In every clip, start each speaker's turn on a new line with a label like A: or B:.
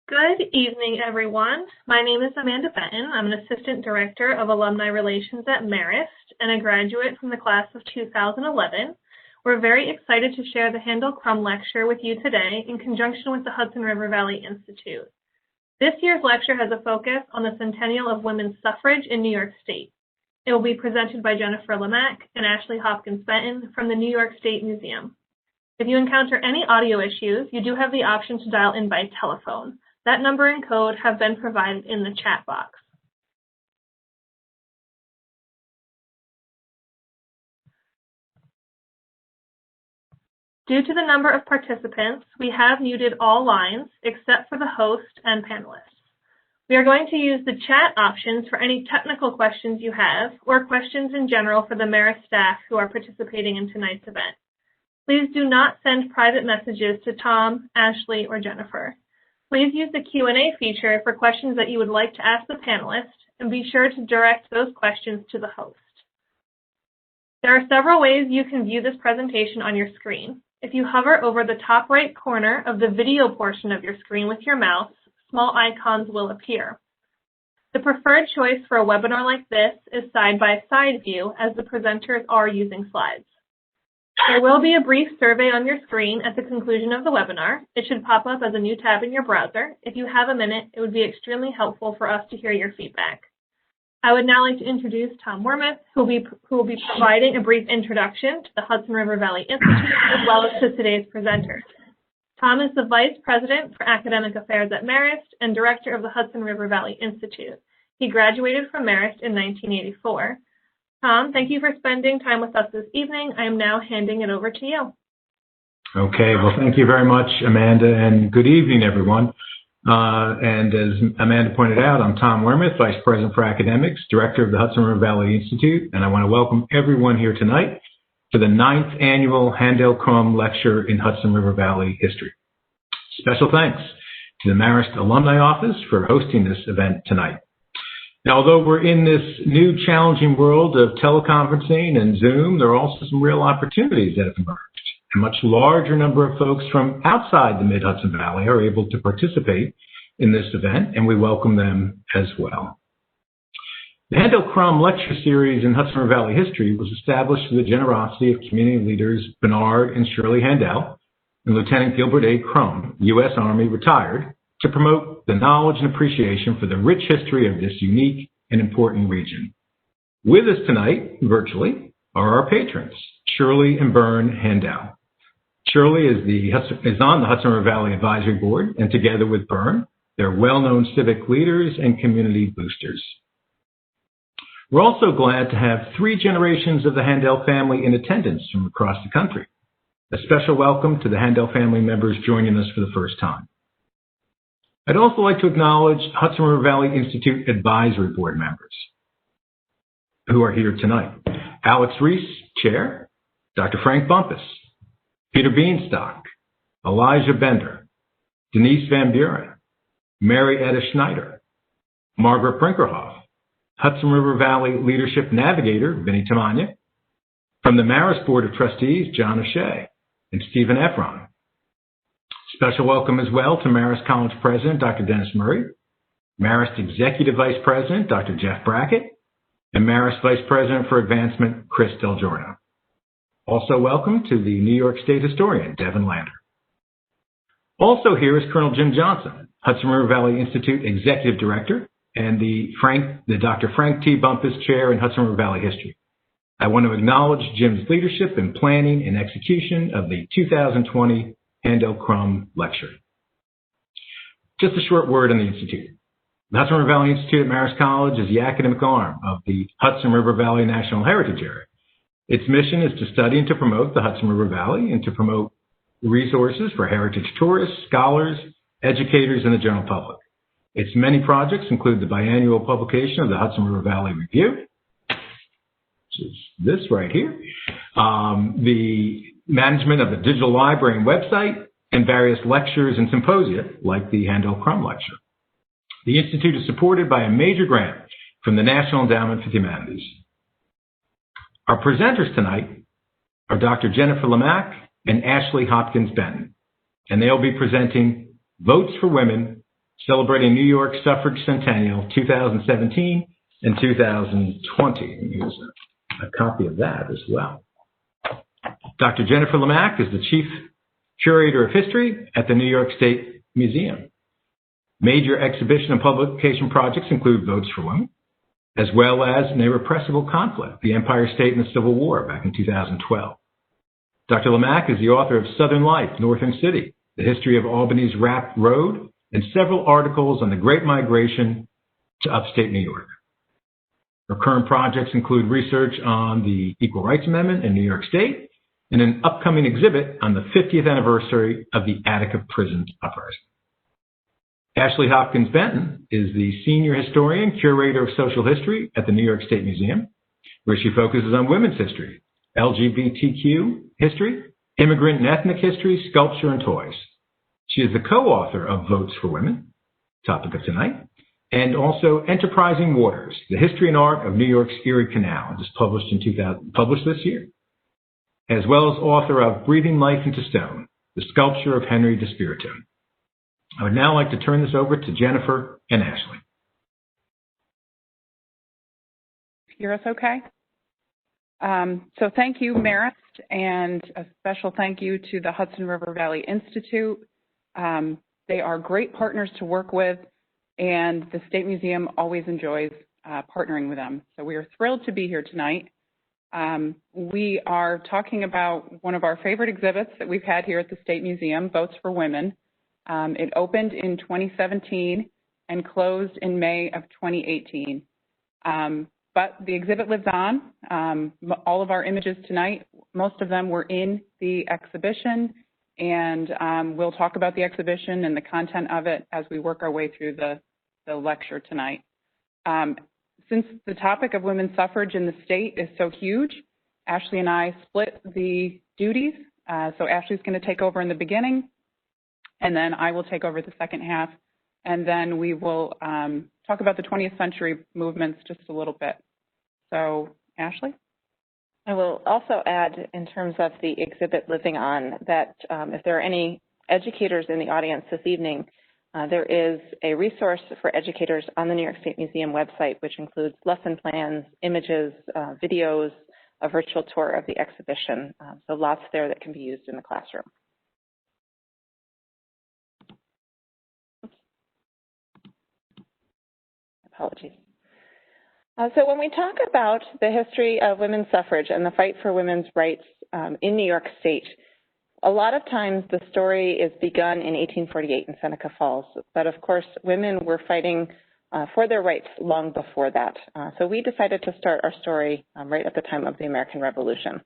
A: Good evening, everyone. My name is Amanda Benton. I'm an Assistant Director of Alumni Relations at Marist and a graduate from the class of 2011. We're very excited to share the Handel Krom lecture with you today in conjunction with the Hudson River Valley Institute. This year's lecture has a focus on the centennial of women's suffrage in New York State. It will be presented by Jennifer Lemack and Ashley Hopkins Benton from the New York State Museum. If you encounter any audio issues, you do have the option to dial in by telephone. That number and code have been provided in the chat box. Due to the number of participants, we have muted all lines except for the host and panelists. We are going to use the chat options for any technical questions you have or questions in general for the Marist staff who are participating in tonight's event. Please do not send private messages to Tom, Ashley, or Jennifer. Please use the Q&A feature for questions that you would like to ask the panelists, and be sure to direct those questions to the host. There are several ways you can view this presentation on your screen. If you hover over the top right corner of the video portion of your screen with your mouse, small icons will appear. The preferred choice for a webinar like this is side-by-side view, as the presenters are using slides. There will be a brief survey on your screen at the conclusion of the webinar. It should pop up as a new tab in your browser. If you have a minute, it would be extremely helpful for us to hear your feedback. I would now like to introduce Tom Weirmuth, who will be providing a brief introduction to the Hudson River Valley Institute, as well as to today's presenters. Tom is the Vice President for Academic Affairs at Marist and Director of the Hudson River Valley Institute. He graduated from Marist in 1984. Tom, thank you for spending time with us this evening. I am now handing it over to you.
B: Okay, well, thank you very much, Amanda, and good evening, everyone. And as Amanda pointed out, I'm Tom Weirmuth, Vice President for Academics, Director of the Hudson River Valley Institute, and I want to welcome everyone here tonight to the 9th Annual Handel Krom Lecture in Hudson River Valley History. Special thanks to the Marist Alumni Office for hosting this event tonight. Now, although we're in this new challenging world of teleconferencing and Zoom, there are also some real opportunities that have emerged. A much larger number of folks from outside the Mid-Hudson Valley are able to participate in this event, and we welcome them as well. The Handel Krom Lecture Series in Hudson River Valley History was established through the generosity of community leaders Bernard and Shirley Handel and Lieutenant Gilbert A. Krom, U.S. Army retired, to promote the knowledge and appreciation for the rich history of this unique and important region. With us tonight, virtually, are our patrons, Shirley and Bern Handel. Shirley is on the Hudson River Valley Advisory Board, and together with Bern, they're well-known civic leaders and community boosters. We're also glad to have 3 generations of the Handel family in attendance from across the country. A special welcome to the Handel family members joining us for the first time. I'd also like to acknowledge Hudson River Valley Institute Advisory Board members who are here tonight. Alex Reese, Chair, Dr. Frank Bumpus, Peter Beanstalk, Elijah Bender, Denise Van Buren, Mary Etta Schneider, Margaret Brinkerhoff, Hudson River Valley Leadership Navigator, Vinnie Tamanya, from the Marist Board of Trustees, John O'Shea and Stephen Efron. Special welcome as well to Marist College President, Dr. Dennis Murray, Marist Executive Vice President, Dr. Jeff Brackett, and Marist Vice President for Advancement, Chris Del Giorno. Also welcome to the New York State Historian, Devin Lander. Also here is Colonel Jim Johnson, Hudson River Valley Institute Executive Director, and the Dr. Frank T. Bumpus Chair in Hudson River Valley History. I want to acknowledge Jim's leadership in planning and execution of the 2020 Handel Krom Lecture. Just a short word on the Institute. The Hudson River Valley Institute at Marist College is the academic arm of the Hudson River Valley National Heritage Area. Its mission is to study and to promote the Hudson River Valley and to promote resources for heritage tourists, scholars, educators, and the general public. Its many projects include the biannual publication of the Hudson River Valley Review, which is this right here, the management of the digital library and website, and various lectures and symposia like the Handel Krom Lecture. The Institute is supported by a major grant from the National Endowment for the Humanities. Our presenters tonight are Dr. Jennifer Lemack and Ashley Hopkins Benton, and they'll be presenting Votes for Women, celebrating New York Suffrage Centennial 2017 and 2020. Here's a copy of that as well. Dr. Jennifer Lemack is the Chief Curator of History at the New York State Museum. Major exhibition and publication projects include Votes for Women, as well as An Irrepressible Conflict, the Empire State and the Civil War back in 2012. Dr. Lemack is the author of Southern Life, Northern City, The History of Albany's Rapt Road, and several articles on the Great Migration to upstate New York. Her current projects include research on the Equal Rights Amendment in New York State and an upcoming exhibit on the 50th anniversary of the Attica Prison Uprising. Ashley Hopkins Benton is the Senior Historian, Curator of Social History at the New York State Museum, where she focuses on women's history, LGBTQ history, immigrant and ethnic history, sculpture, and toys. She is the co-author of Votes for Women, topic of tonight, and also Enterprising Waters, The History and Art of New York's Erie Canal, just published this year, as well as author of Breathing Life into Stone, The Sculpture of Henry de Spirito. I would now like to turn this over to Jennifer and Ashley.
C: Hear us okay? So thank you, Marist, and a special thank you to the Hudson River Valley Institute. They are great partners to work with, and the State Museum always enjoys partnering with them. So we are thrilled to be here tonight. We are talking about one of our favorite exhibits that we've had here at the State Museum, Votes for Women. It opened in 2017 and closed in May of 2018. But the exhibit lives on. All of our images tonight, most of them were in the exhibition, and we'll talk about the exhibition and the content of it as we work our way through the lecture tonight. Since the topic of women's suffrage in the state is so huge, Ashley and I split the duties. So Ashley's going to take over in the beginning, and then I will take over the second half, and then we will talk about the 20th century movements just a little bit. So, Ashley?
D: I will also add, in terms of the exhibit living on, that if there are any educators in the audience this evening, there is a resource for educators on the New York State Museum website, which includes lesson plans, images, videos, a virtual tour of the exhibition. So lots there that can be used in the classroom. Apologies. So when we talk about the history of women's suffrage and the fight for women's rights in New York State, a lot of times the story is begun in 1848 in Seneca Falls. But of course, women were fighting for their rights long before that. So we decided to start our story right at the time of the American Revolution.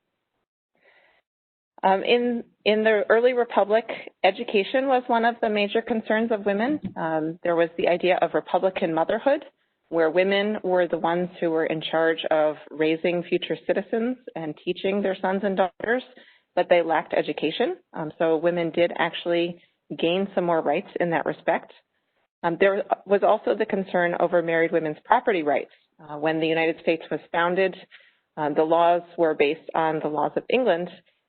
D: In the early republic, education was one of the major concerns of women. There was the idea of Republican motherhood, where women were the ones who were in charge of raising future citizens and teaching their sons and daughters, but they lacked education. So women did actually gain some more rights in that respect. There was also the concern over married women's property rights. When the United States was founded, the laws were based on the laws of England,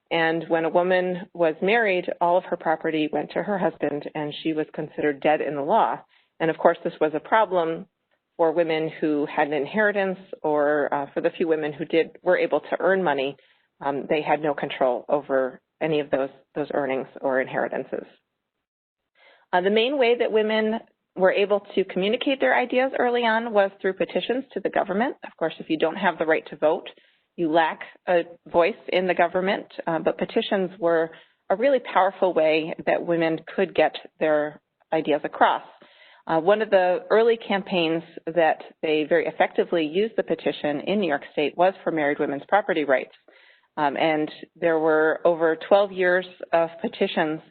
D: and when a woman was married, all of her property went to her husband, and she was considered dead in the law. And of course, this was a problem for women who had an inheritance, or for the few women who were able to earn money, they had no control over any of those earnings or inheritances. The main way that women were able to communicate their ideas early on was through petitions to the government. Of course, if you don't have the right to vote, you lack a voice in the government, but petitions were a really powerful way that women could get their ideas across. One of the early campaigns that they very effectively used the petition in New York State was for married women's property rights. And there were over 12 years of petitions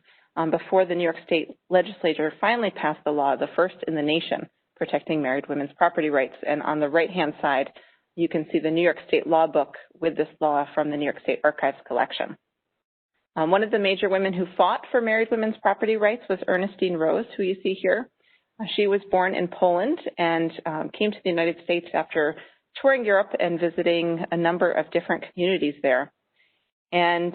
D: before the New York State legislature finally passed the law, the first in the nation, protecting married women's property rights. And on the right-hand side, you can see the New York State law book with this law from the New York State Archives collection. One of the major women who fought for married women's property rights was Ernestine Rose, who you see here. She was born in Poland and came to the United States after touring Europe and visiting a number of different communities there. And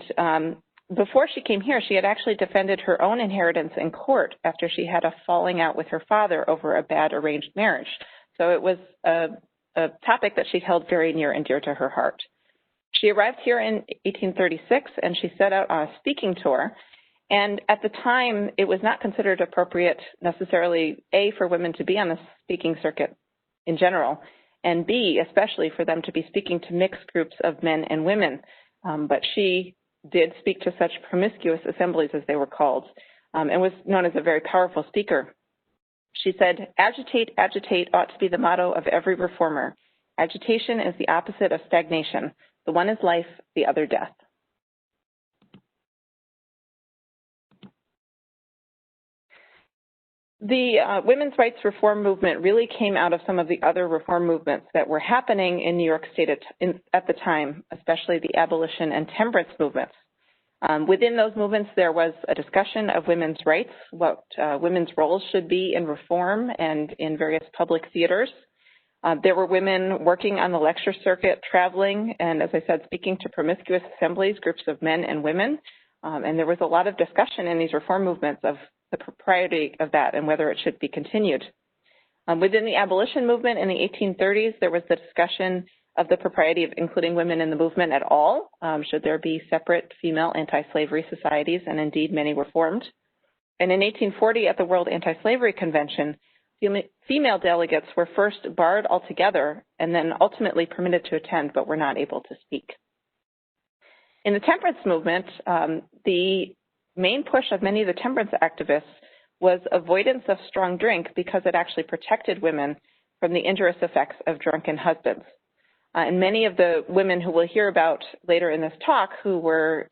D: before she came here, she had actually defended her own inheritance in court after she had a falling out with her father over a bad arranged marriage. So it was a topic that she held very near and dear to her heart. She arrived here in 1836, and she set out on a speaking tour. And at the time, it was not considered appropriate necessarily, A, for women to be on the speaking circuit in general, and B, especially for them to be speaking to mixed groups of men and women. But she did speak to such promiscuous assemblies, as they were called, and was known as a very powerful speaker. She said, "Agitate, agitate ought to be the motto of every reformer. Agitation is the opposite of stagnation. The one is life, the other death." The women's rights reform movement really came out of some of the other reform movements that were happening in New York State at the time, especially the abolition and temperance movements. Within those movements, there was a discussion of women's rights, what women's roles should be in reform and in various public theaters. There were women working on the lecture circuit, traveling, and as I said, speaking to promiscuous assemblies, groups of men and women. And there was a lot of discussion in these reform movements of the propriety of that and whether it should be continued. Within the abolition movement in the 1830s, there was the discussion of the propriety of including women in the movement at all. Should there be separate female anti-slavery societies? And indeed, many were formed. And in 1840, at the World Anti-Slavery Convention, female delegates were first barred altogether and then ultimately permitted to attend, but were not able to speak. In the temperance movement, the main push of many of the temperance activists was avoidance of strong drink because it actually protected women from the injurious effects of drunken husbands. And many of the women who we'll hear about later in this talk who were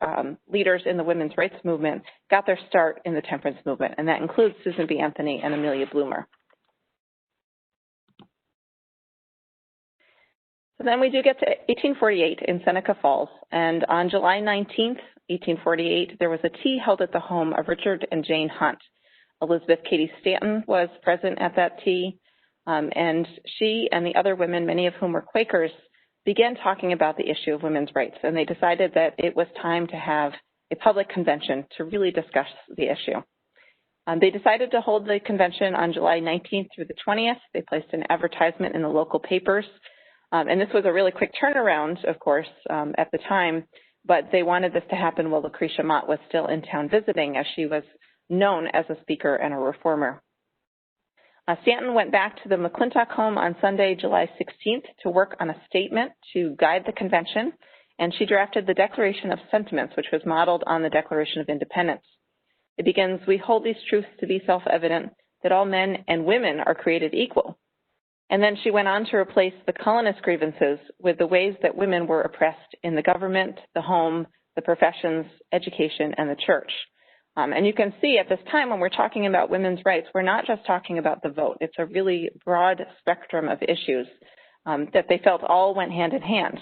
D: leaders in the women's rights movement got their start in the temperance movement, and that includes Susan B. Anthony and Amelia Bloomer. So then we do get to 1848 in Seneca Falls, and on July 19th, 1848, there was a tea held at the home of Richard and Jane Hunt. Elizabeth Cady Stanton was present at that tea, and she and the other women, many of whom were Quakers, began talking about the issue of women's rights, and they decided that it was time to have a public convention to really discuss the issue. They decided to hold the convention on July 19th through the 20th. They placed an advertisement in the local papers, and this was a really quick turnaround, of course, at the time, but they wanted this to happen while Lucretia Mott was still in town visiting, as she was known as a speaker and a reformer. Stanton went back to the McClintock home on Sunday, July 16th, to work on a statement to guide the convention, and she drafted the Declaration of Sentiments, which was modeled on the Declaration of Independence. It begins, "We hold these truths to be self-evident, that all men and women are created equal." And then she went on to replace the colonist grievances with the ways that women were oppressed in the government, the home, the professions, education, and the church. And you can see at this time when we're talking about women's rights, we're not just talking about the vote. It's a really broad spectrum of issues that they felt all went hand in hand.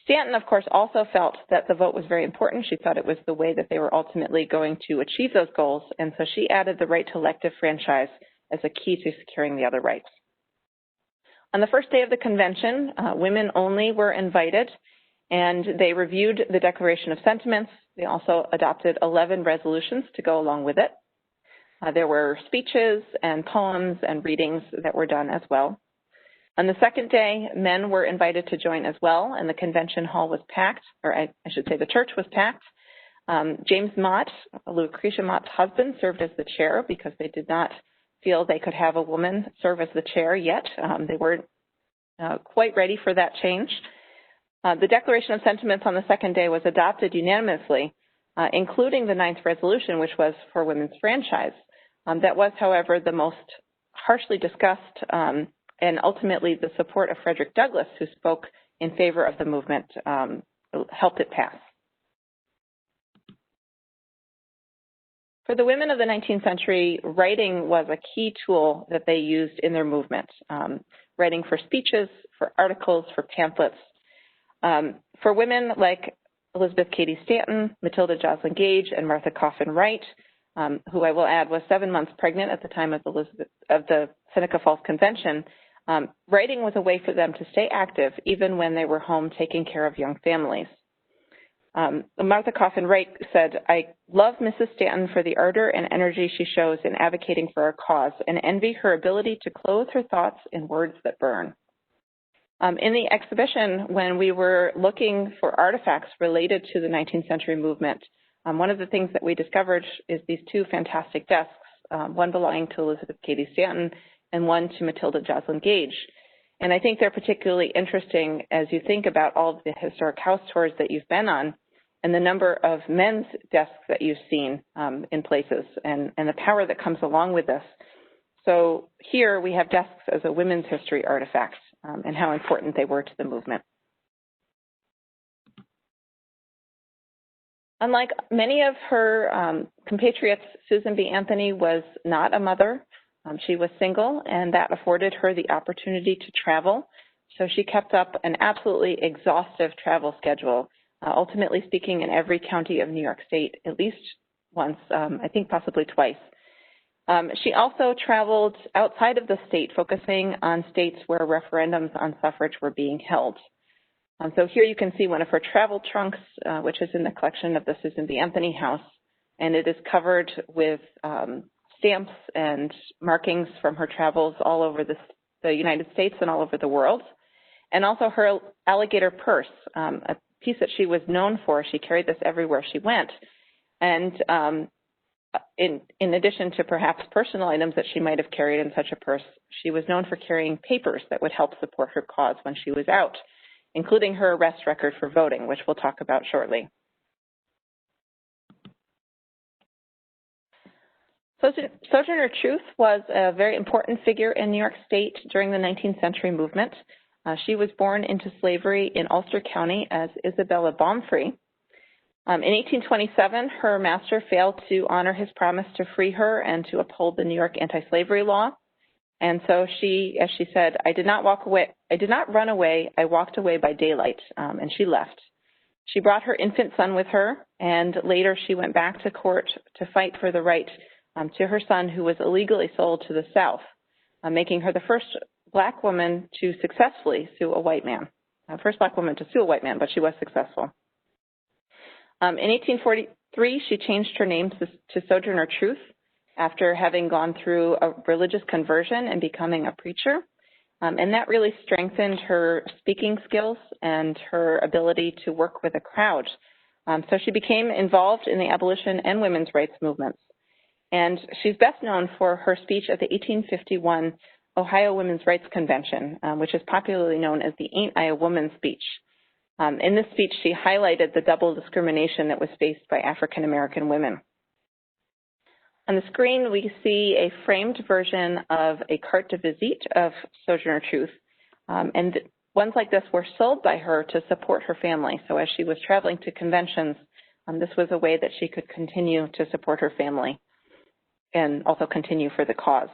D: Stanton, of course, also felt that the vote was very important. She thought it was the way that they were ultimately going to achieve those goals, and so she added the right to elective franchise as a key to securing the other rights. On the first day of the convention, women only were invited, and they reviewed the Declaration of Sentiments. They also adopted 11 resolutions to go along with it. There were speeches and poems and readings that were done as well. On the second day, men were invited to join as well, and the convention hall was packed, or I should say the church was packed. James Mott, Lucretia Mott's husband, served as the chair because they did not feel they could have a woman serve as the chair yet. They weren't quite ready for that change. The Declaration of Sentiments on the second day was adopted unanimously, including the 9th resolution, which was for women's franchise. That was, however, the most harshly discussed, and ultimately the support of Frederick Douglass, who spoke in favor of the movement, helped it pass. For the women of the 19th century, writing was a key tool that they used in their movement. Writing for speeches, for articles, for pamphlets. For women like Elizabeth Cady Stanton, Matilda Joslyn Gage, and Martha Coffin Wright, who I will add was 7 months pregnant at the time of the Seneca Falls Convention, writing was a way for them to stay active even when they were home taking care of young families. Martha Coffin Wright said, "I love Mrs. Stanton for the ardor and energy she shows in advocating for our cause and envy her ability to clothe her thoughts in words that burn." In the exhibition, when we were looking for artifacts related to the 19th century movement, one of the things that we discovered is these two fantastic desks, one belonging to Elizabeth Cady Stanton and one to Matilda Joslyn Gage. And I think they're particularly interesting as you think about all of the historic house tours that you've been on and the number of men's desks that you've seen in places and the power that comes along with this. So here we have desks as a women's history artifact and how important they were to the movement. Unlike many of her compatriots, Susan B. Anthony was not a mother. She was single, and that afforded her the opportunity to travel. So she kept up an absolutely exhaustive travel schedule, ultimately speaking in every county of New York State, at least once, I think possibly twice. She also traveled outside of the state, focusing on states where referendums on suffrage were being held. So here you can see one of her travel trunks, which is in the collection of the Susan B. Anthony House, and it is covered with stamps and markings from her travels all over the United States and all over the world. And also her alligator purse, a piece that she was known for. She carried this everywhere she went. And in addition to perhaps personal items that she might have carried in such a purse, she was known for carrying papers that would help support her cause when she was out, including her arrest record for voting, which we'll talk about shortly. Sojourner Truth was a very important figure in New York State during the 19th century movement. She was born into slavery in Ulster County as Isabella Baumfree. In 1827, her master failed to honor his promise to free her and to uphold the New York anti-slavery law. And so she, as she said, I did not run away, I walked away by daylight, and she left. She brought her infant son with her, and later she went back to court to fight for the right to her son, who was illegally sold to the South, making her the first Black woman to successfully sue a white man. First Black woman to sue a white man, but she was successful. In 1843, she changed her name to Sojourner Truth after having gone through a religious conversion and becoming a preacher. And that really strengthened her speaking skills and her ability to work with a crowd. So she became involved in the abolition and women's rights movements. And she's best known for her speech at the 1851 Ohio Women's Rights Convention, which is popularly known as the Ain't I a Woman speech. In this speech, she highlighted the double discrimination that was faced by African American women. On the screen, we see a framed version of a carte de visite of Sojourner Truth. And ones like this were sold by her to support her family. So as she was traveling to conventions, this was a way that she could continue to support her family and also continue for the cause.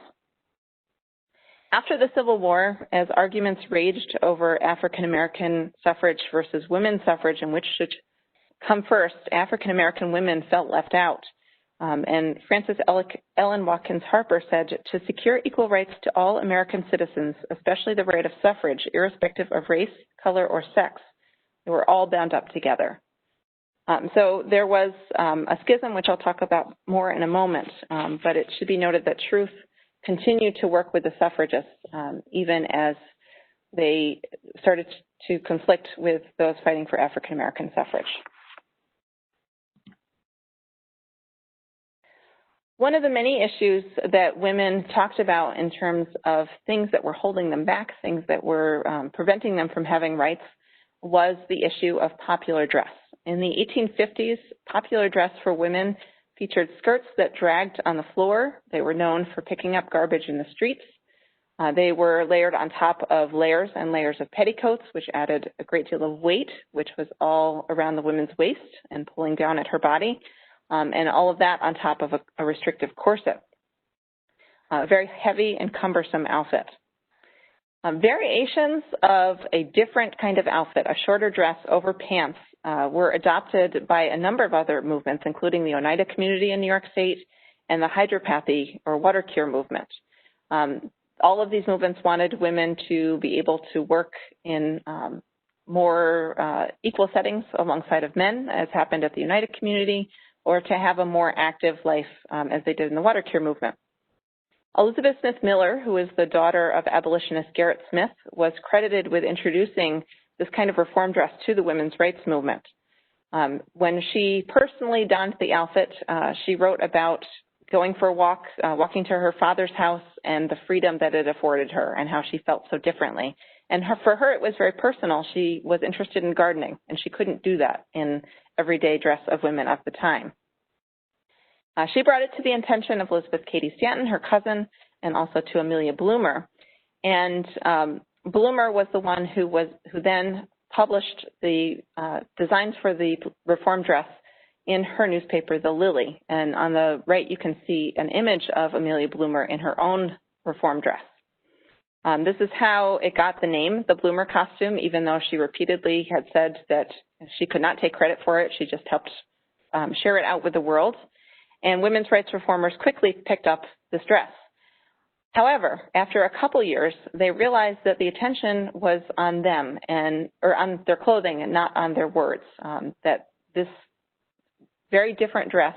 D: After the Civil War, as arguments raged over African American suffrage versus women's suffrage and which should come first, African American women felt left out. And Frances Ellen Watkins Harper said, to secure equal rights to all American citizens, especially the right of suffrage, irrespective of race, color, or sex, they were all bound up together. So there was a schism, which I'll talk about more in a moment, but it should be noted that Truth continued to work with the suffragists, even as they started to conflict with those fighting for African American suffrage. One of the many issues that women talked about in terms of things that were holding them back, things that were preventing them from having rights, was the issue of popular dress. In the 1850s, popular dress for women featured skirts that dragged on the floor. They were known for picking up garbage in the streets. They were layered on top of layers and layers of petticoats, which added a great deal of weight, which was all around the woman's waist and pulling down at her body. And all of that on top of a restrictive corset. A very heavy and cumbersome outfit. Variations of a different kind of outfit, a shorter dress over pants, were adopted by a number of other movements, including the Oneida community in New York State and the hydropathy or water cure movement. All of these movements wanted women to be able to work in more equal settings alongside of men, as happened at the United Community, or to have a more active life as they did in the water cure movement. Elizabeth Smith Miller, who is the daughter of abolitionist Gerrit Smith, was credited with introducing this kind of reform dress to the women's rights movement. When she personally donned the outfit, she wrote about going for a walk, walking to her father's house, and the freedom that it afforded her and how she felt so differently. And for her, it was very personal. She was interested in gardening, and she couldn't do that in everyday dress of women of the time. She brought it to the attention of Elizabeth Cady Stanton, her cousin, and also to Amelia Bloomer. And Bloomer was the one who then published the designs for the reform dress in her newspaper, The Lily. And on the right, you can see an image of Amelia Bloomer in her own reform dress. This is how it got the name, the Bloomer costume, even though she repeatedly had said that she could not take credit for it. She just helped share it out with the world. And women's rights reformers quickly picked up this dress. However, after a couple years, they realized that the attention was on them or on their clothing and not on their words, that this very different dress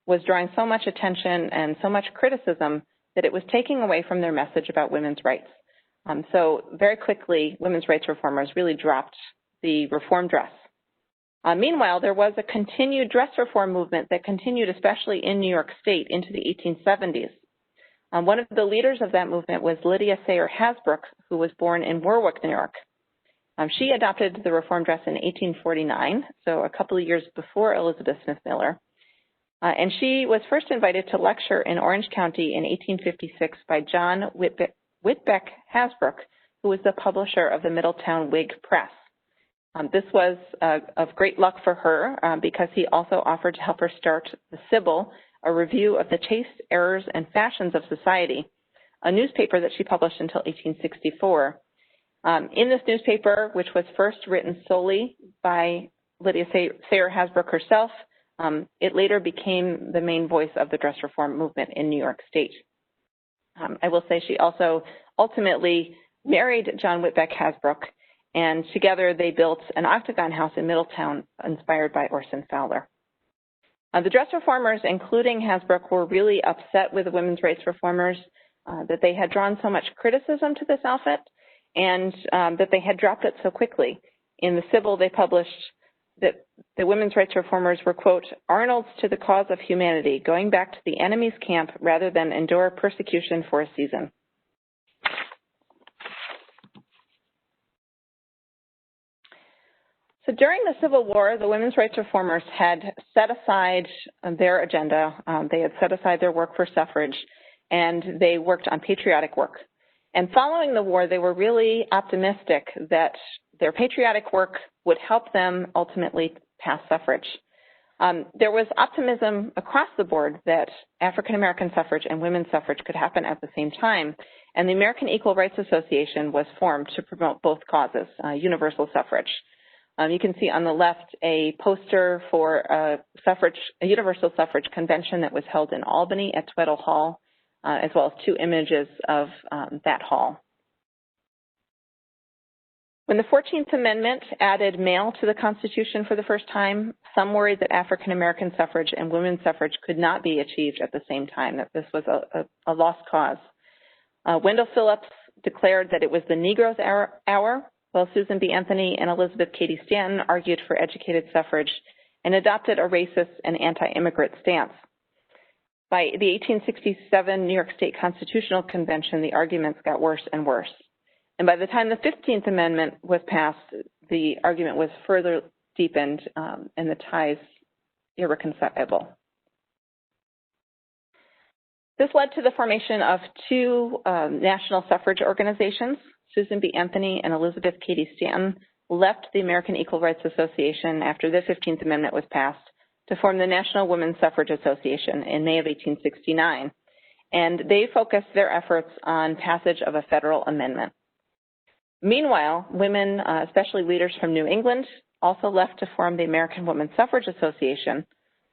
D: was drawing so much attention and so much criticism that it was taking away from their message about women's rights. So very quickly, women's rights reformers really dropped the reform dress. Meanwhile, there was a continued dress reform movement that continued, especially in New York State, into the 1870s. One of the leaders of that movement was Lydia Sayre Hasbrouck, who was born in Warwick, New York. She adopted the reform dress in 1849, so a couple of years before Elizabeth Smith Miller. And she was first invited to lecture in Orange County in 1856 by John Whitbeck Hasbrouck, who was the publisher of the Middletown Whig Press. This was of great luck for her because he also offered to help her start the Sibyl, a review of the taste, errors, and fashions of society, a newspaper that she published until 1864. In this newspaper, which was first written solely by Lydia Sayre Hasbrouck herself, it later became the main voice of the dress reform movement in New York State. I will say she also ultimately married John Whitbeck Hasbrouck, and together they built an octagon house in Middletown inspired by Orson Fowler. The dress reformers, including Hasbrouck, were really upset with the women's rights reformers that they had drawn so much criticism to this outfit and that they had dropped it so quickly. In the Sibyl, they published that the women's rights reformers were, quote, Arnolds to the cause of humanity, going back to the enemy's camp rather than endure persecution for a season. So during the Civil War, the women's rights reformers had set aside their agenda. They had set aside their work for suffrage, and they worked on patriotic work. And following the war, they were really optimistic that their patriotic work would help them ultimately pass suffrage. There was optimism across the board that African-American suffrage and women's suffrage could happen at the same time, and the American Equal Rights Association was formed to promote both causes, universal suffrage. You can see on the left a poster for a universal suffrage convention that was held in Albany at Tweddle Hall, as well as two images of that hall. When the 14th Amendment added male to the Constitution for the first time, some worried that African-American suffrage and women's suffrage could not be achieved at the same time, that this was a lost cause. Wendell Phillips declared that it was the Negro's hour, while Susan B. Anthony and Elizabeth Cady Stanton argued for educated suffrage and adopted a racist and anti-immigrant stance. By the 1867 New York State Constitutional Convention, the arguments got worse and worse. And by the time the 15th Amendment was passed, the argument was further deepened and the ties irreconcilable. This led to the formation of two national suffrage organizations. Susan B. Anthony and Elizabeth Cady Stanton left the American Equal Rights Association after the 15th Amendment was passed to form the National Women's Suffrage Association in May of 1869. And they focused their efforts on passage of a federal amendment. Meanwhile, women, especially leaders from New England, also left to form the American Women's Suffrage Association,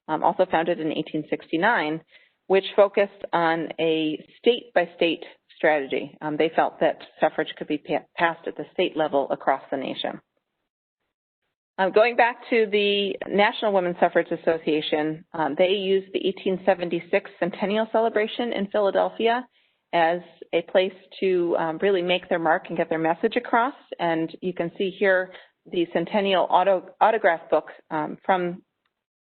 D: also founded in 1869, which focused on a state-by-state strategy. They felt that suffrage could be passed at the state level across the nation. Going back to the National Women's Suffrage Association, they used the 1876 centennial celebration in Philadelphia as a place to really make their mark and get their message across. And you can see here the centennial autograph book from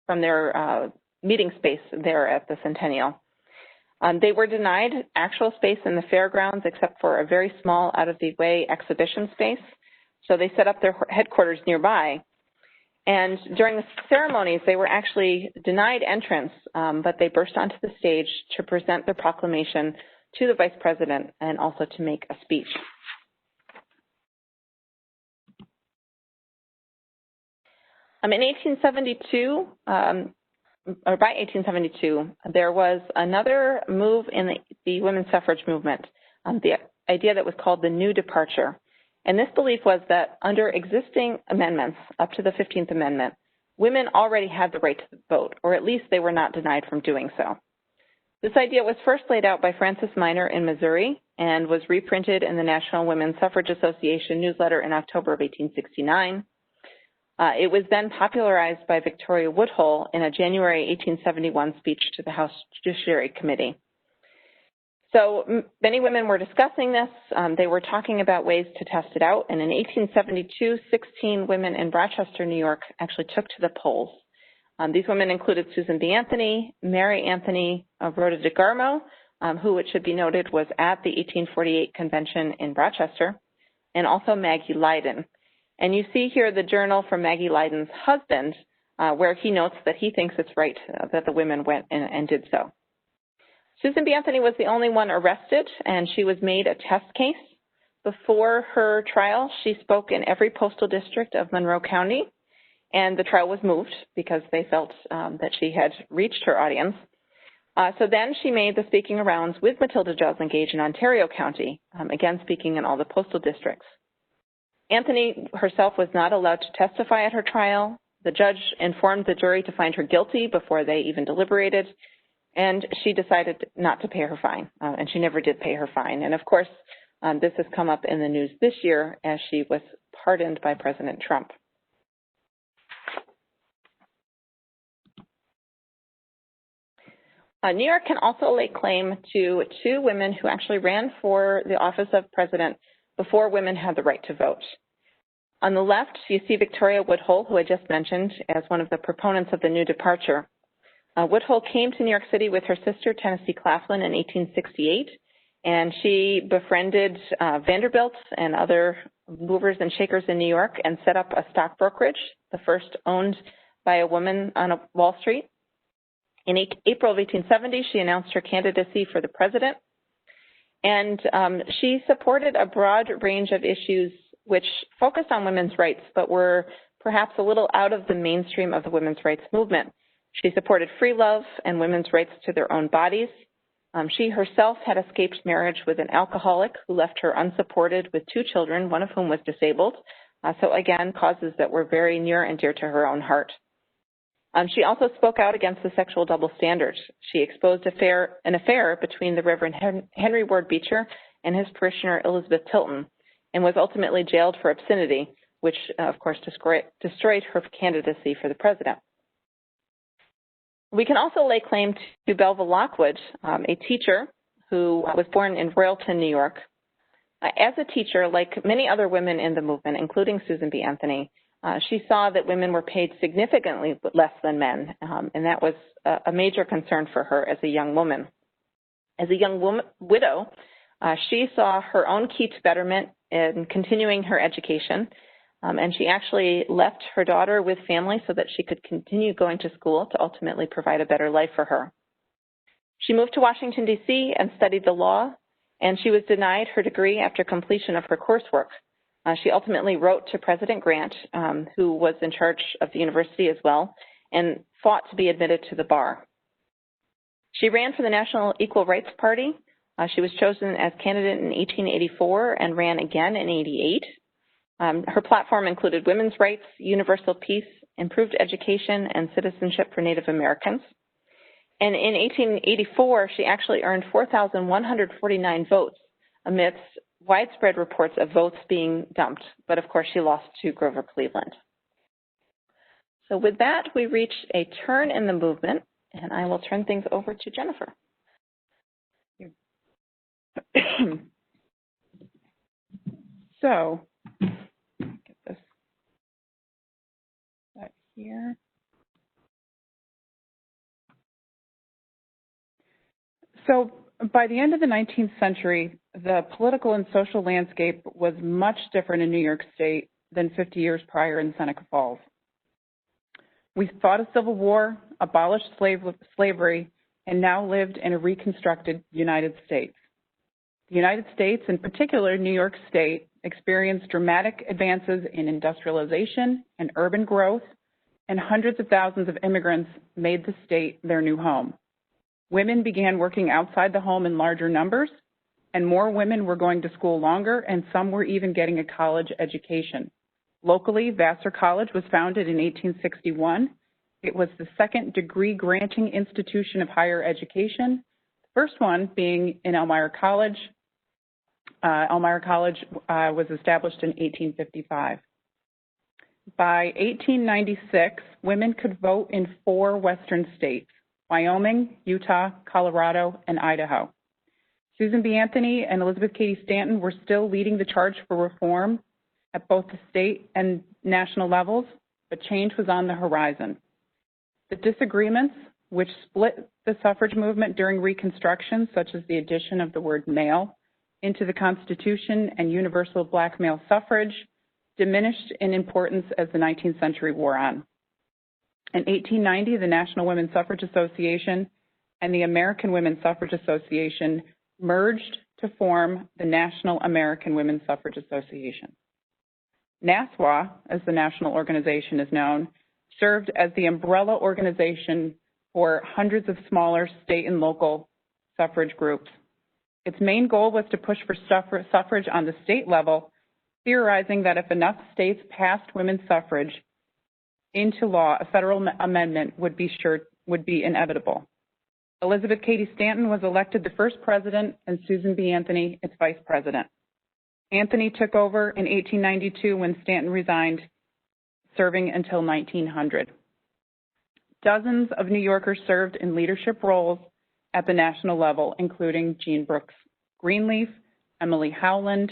D: their meeting space there at the Centennial. They were denied actual space in the fairgrounds except for a very small out-of-the-way exhibition space. So they set up their headquarters nearby. And during the ceremonies, they were actually denied entrance, but they burst onto the stage to present their proclamation to the Vice President and also to make a speech. In 1872, or by 1872, there was another move in the women's suffrage movement, the idea that was called the New Departure. And this belief was that under existing amendments, up to the 15th Amendment, women already had the right to vote, or at least they were not denied from doing so. This idea was first laid out by Frances Minor in Missouri and was reprinted in the National Women's Suffrage Association newsletter in October of 1869. It was then popularized by Victoria Woodhull in a January 1871 speech to the House Judiciary Committee. So many women were discussing this. They were talking about ways to test it out. And in 1872, 16 women in Rochester, New York, actually took to the polls. These women included Susan B. Anthony, Mary Anthony, Rhoda DeGarmo, who, it should be noted, was at the 1848 convention in Rochester, and also Maggie Lydon. And you see here the journal from Maggie Lydon's husband, where he notes that he thinks it's right that the women went and did so. Susan B. Anthony was the only one arrested, and she was made a test case. Before her trial, she spoke in every postal district of Monroe County, and the trial was moved because they felt that she had reached her audience. So then she made the speaking rounds with Matilda Joslyn Gage in Ontario County, again speaking in all the postal districts. Anthony herself was not allowed to testify at her trial. The judge informed the jury to find her guilty before they even deliberated, and she decided not to pay her fine, and she never did pay her fine. And of course, this has come up in the news this year as she was pardoned by President Trump. New York can also lay claim to two women who actually ran for the office of president before women had the right to vote. On the left, you see Victoria Woodhull, who I just mentioned, as one of the proponents of the New Departure. Woodhull came to New York City with her sister, Tennessee Claflin, in 1868, and she befriended Vanderbilts and other movers and shakers in New York and set up a stock brokerage, the first owned by a woman on Wall Street. In April of 1870, she announced her candidacy for the president, and she supported a broad range of issues which focused on women's rights, but were perhaps a little out of the mainstream of the women's rights movement. She supported free love and women's rights to their own bodies. She herself had escaped marriage with an alcoholic who left her unsupported with two children, one of whom was disabled. So again, causes that were very near and dear to her own heart. She also spoke out against the sexual double standard. She exposed an affair between the Reverend Henry Ward Beecher and his parishioner Elizabeth Tilton, and was ultimately jailed for obscenity, which of course destroyed her candidacy for the president. We can also lay claim to Belva Lockwood, a teacher who was born in Royalton, New York. As a teacher, like many other women in the movement, including Susan B. Anthony, she saw that women were paid significantly less than men, and that was a major concern for her as a young woman. As a young widow, she saw her own key to betterment in continuing her education, and she actually left her daughter with family so that she could continue going to school to ultimately provide a better life for her. She moved to Washington, D.C. and studied the law, and she was denied her degree after completion of her coursework. She ultimately wrote to President Grant, who was in charge of the university as well, and fought to be admitted to the bar. She ran for the National Equal Rights Party. She was chosen as candidate in 1884 and ran again in 88. Her platform included women's rights, universal peace, improved education, and citizenship for Native Americans. And in 1884, she actually earned 4,149 votes amidst widespread reports of votes being dumped. But of course, she lost to Grover Cleveland. So with that, we reach a turn in the movement, and I will turn things over to Jennifer.
C: So, get this right here. So, by the end of the 19th century, the political and social landscape was much different in New York State than 50 years prior in Seneca Falls. We fought a civil war, abolished slavery, and now lived in a reconstructed United States. The United States, in particular New York State, experienced dramatic advances in industrialization and urban growth, and hundreds of thousands of immigrants made the state their new home. Women began working outside the home in larger numbers, and more women were going to school longer, and some were even getting a college education. Locally, Vassar College was founded in 1861. It was the second degree-granting institution of higher education, the first one being in Elmira College. Elmira College was established in 1855. By 1896, women could vote in 4 western states: Wyoming, Utah, Colorado, and Idaho. Susan B. Anthony and Elizabeth Cady Stanton were still leading the charge for reform at both the state and national levels, but change was on the horizon. The disagreements which split the suffrage movement during Reconstruction, such as the addition of the word male into the Constitution and universal black male suffrage, diminished in importance as the 19th century wore on. In 1890, the National Women's Suffrage Association and the American Women's Suffrage Association merged to form the National American Women's Suffrage Association. NASWA, as the national organization is known, served as the umbrella organization for hundreds of smaller state and local suffrage groups. Its main goal was to push for suffrage on the state level, theorizing that if enough states passed women's suffrage into law, a federal amendment would be inevitable. Elizabeth Cady Stanton was elected the first president and Susan B. Anthony its vice president. Anthony took over in 1892 when Stanton resigned, serving until 1900. Dozens of New Yorkers served in leadership roles at the national level, including Jean Brooks Greenleaf, Emily Howland,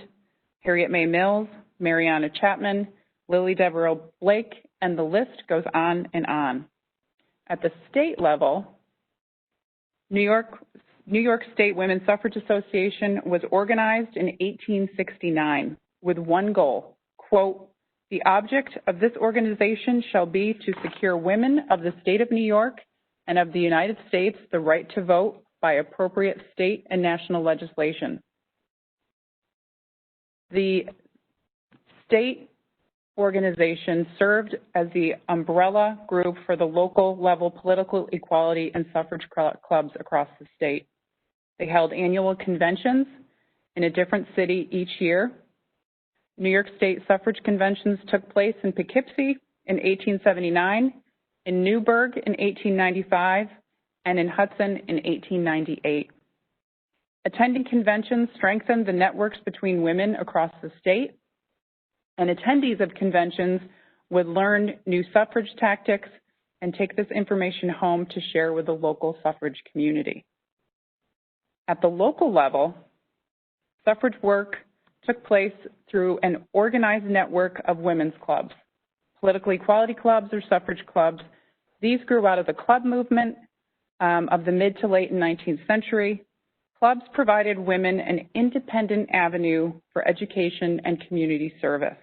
C: Harriet May Mills, Mariana Chapman, Lily Devereux Blake, and the list goes on and on. At the state level, New York State Women's Suffrage Association was organized in 1869 with one goal, quote, "The object of this organization shall be to secure women of the state of New York and of the United States the right to vote by appropriate state and national legislation." The state organization served as the umbrella group for the local level political equality and suffrage clubs across the state. They held annual conventions in a different city each year. New York State suffrage conventions took place in Poughkeepsie in 1879, in Newburgh in 1895, and in Hudson in 1898. Attending conventions strengthened the networks between women across the state, and attendees of conventions would learn new suffrage tactics and take this information home to share with the local suffrage community. At the local level, suffrage work took place through an organized network of women's clubs, political equality clubs or suffrage clubs. These grew out of the club movement of the mid to late 19th century. Clubs provided women an independent avenue for education and community service.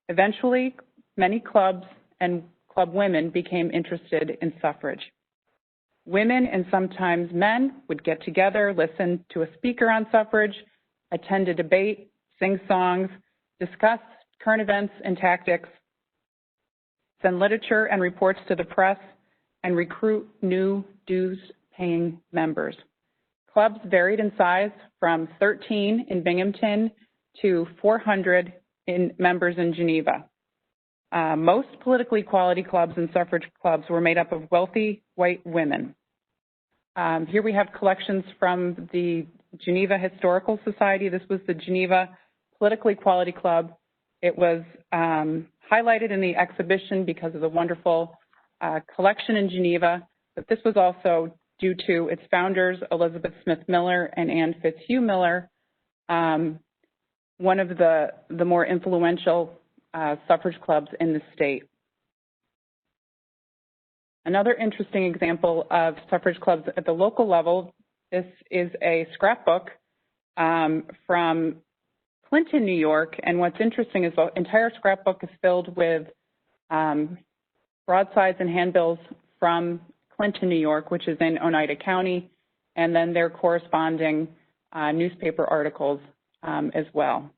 C: Eventually, many clubs and club women became interested in suffrage. Women and sometimes men would get together, listen to a speaker on suffrage, attend a debate, sing songs, discuss current events and tactics, send literature and reports to the press, and recruit new dues-paying members. Clubs varied in size from 13 in Binghamton to 400 members in Geneva. Most political equality clubs and suffrage clubs were made up of wealthy white women. Here we have collections from the Geneva Historical Society. This was the Geneva Political Equality Club. It was highlighted in the exhibition because of the wonderful collection in Geneva, but this was also due to its founders, Elizabeth Smith Miller and Anne Fitzhugh Miller, one of the more influential suffrage clubs in the state. Another interesting example of suffrage clubs at the local level, this is a scrapbook from Clinton, New York, and what's interesting is the entire scrapbook is filled with broadsides and handbills from Clinton, New York, which is in Oneida County, and then their corresponding newspaper articles as well.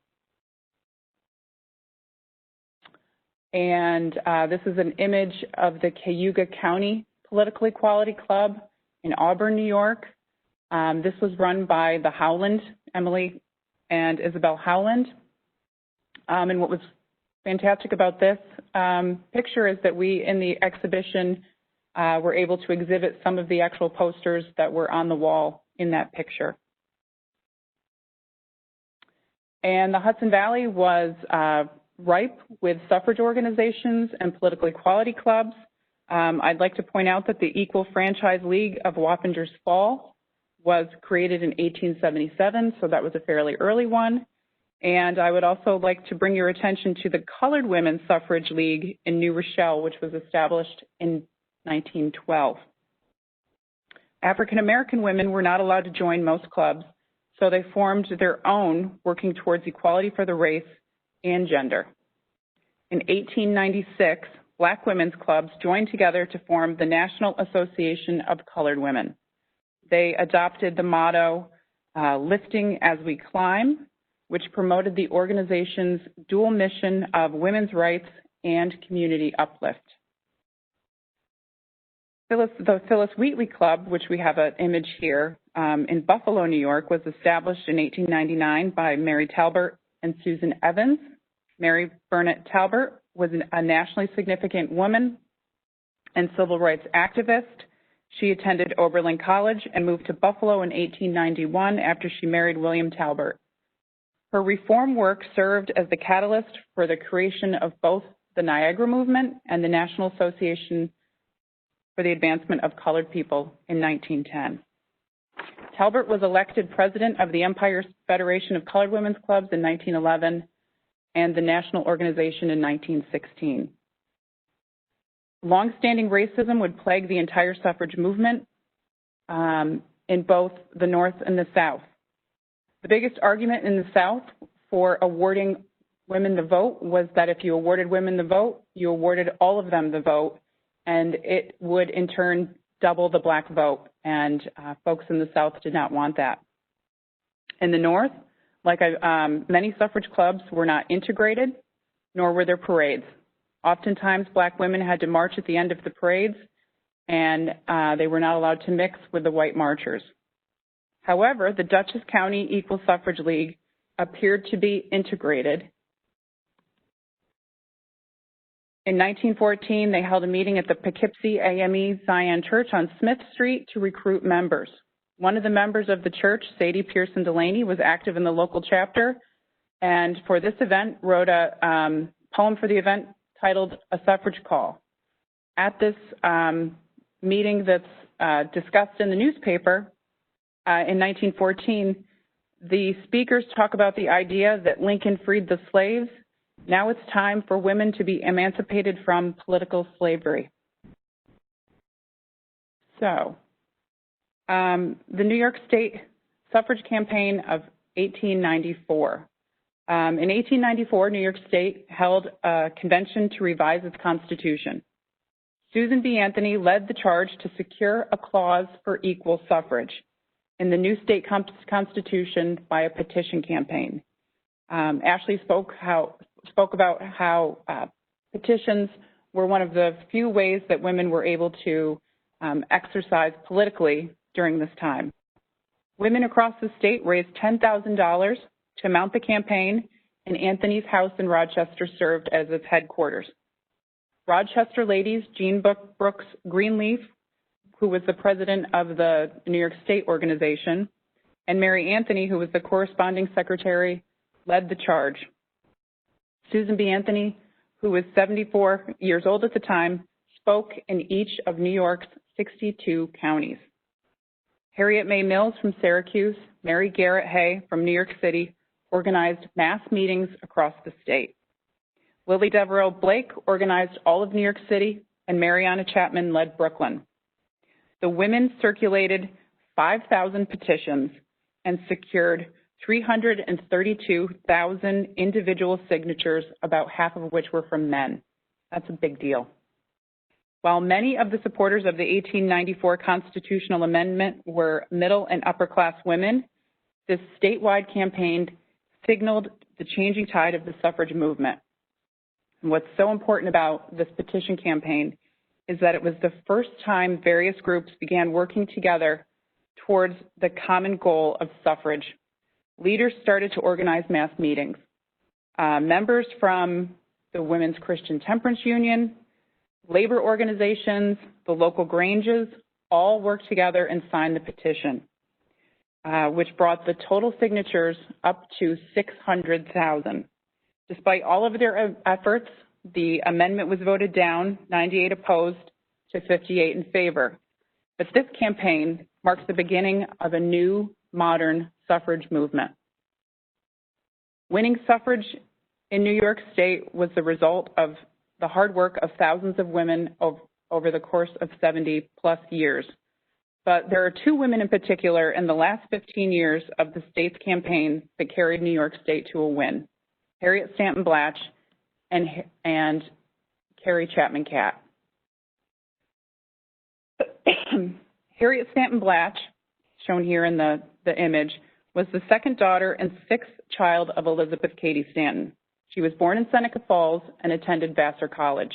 C: And this is an image of the Cayuga County Political Equality Club in Auburn, New York. This was run by the Howland, Emily and Isabel Howland. And what was fantastic about this picture is that we, in the exhibition, were able to exhibit some of the actual posters that were on the wall in that picture. And the Hudson Valley was ripe with suffrage organizations and political equality clubs. I'd like to point out that the Equal Franchise League of Wappingers Falls was created in 1877, so that was a fairly early one. And I would also like to bring your attention to the Colored Women's Suffrage League in New Rochelle, which was established in 1912. African American women were not allowed to join most clubs, so they formed their own, working towards equality for the race and gender. In 1896, Black women's clubs joined together to form the National Association of Colored Women. They adopted the motto, "Lifting as we climb," which promoted the organization's dual mission of women's rights and community uplift. The Phyllis Wheatley Club, which we have an image here, in Buffalo, New York, was established in 1899 by Mary Talbert and Susan Evans. Mary Burnett Talbert was a nationally significant woman and civil rights activist. She attended Oberlin College and moved to Buffalo in 1891 after she married William Talbert. Her reform work served as the catalyst for the creation of both the Niagara Movement and the National Association for the Advancement of Colored People in 1910. Talbert was elected president of the Empire Federation of Colored Women's Clubs in 1911 and the National Organization in 1916. Longstanding racism would plague the entire suffrage movement in both the North and the South. The biggest argument in the South for awarding women the vote was that if you awarded women the vote, you awarded all of them the vote, and it would in turn double the Black vote, and folks in the South did not want that. In the North, many suffrage clubs were not integrated, nor were there parades. Oftentimes, Black women had to march at the end of the parades, and they were not allowed to mix with the white marchers. However, the Dutchess County Equal Suffrage League appeared to be integrated. In 1914, they held a meeting at the Poughkeepsie AME Zion Church on Smith Street to recruit members. One of the members of the church, Sadie Pearson Delaney, was active in the local chapter, and for this event wrote a poem for the event titled "A Suffrage Call." At this meeting that's discussed in the newspaper in 1914, the speakers talk about the idea that Lincoln freed the slaves. Now it's time for women to be emancipated from political slavery. So, the New York State Suffrage Campaign of 1894. In 1894, New York State held a convention to revise its constitution. Susan B. Anthony led the charge to secure a clause for equal suffrage in the new state constitution by a petition campaign. Ashley spoke about how petitions were one of the few ways that women were able to exercise politically during this time. Women across the state raised $10,000 to mount the campaign, and Anthony's house in Rochester served as its headquarters. Rochester ladies, Jean Brooks Greenleaf, who was the president of the New York State organization, and Mary Anthony, who was the corresponding secretary, led the charge. Susan B. Anthony, who was 74 years old at the time, spoke in each of New York's 62 counties. Harriet May Mills from Syracuse, Mary Garrett Hay from New York City organized mass meetings across the state. Lily Devereux Blake organized all of New York City, and Mariana Chapman led Brooklyn. The women circulated 5,000 petitions and secured 332,000 individual signatures, about half of which were from men. That's a big deal. While many of the supporters of the 1894 constitutional amendment were middle and upper class women, this statewide campaign signaled the changing tide of the suffrage movement. And what's so important about this petition campaign is that it was the first time various groups began working together towards the common goal of suffrage. Leaders started to organize mass meetings. Members from the Women's Christian Temperance Union, labor organizations, the local Granges, all worked together and signed the petition, which brought the total signatures up to 600,000. Despite all of their efforts, the amendment was voted down, 98 opposed to 58 in favor. But this campaign marks the beginning of a new, modern suffrage movement. Winning suffrage in New York State was the result of the hard work of thousands of women over the course of 70 plus years. But there are two women in particular in the last 15 years of the state's campaign that carried New York State to a win: Harriet Stanton Blatch and Carole Chapman Cap. Harriet Stanton Blatch, shown here in the image, was the second daughter and sixth child of Elizabeth Cady Stanton. She was born in Seneca Falls and attended Vassar College.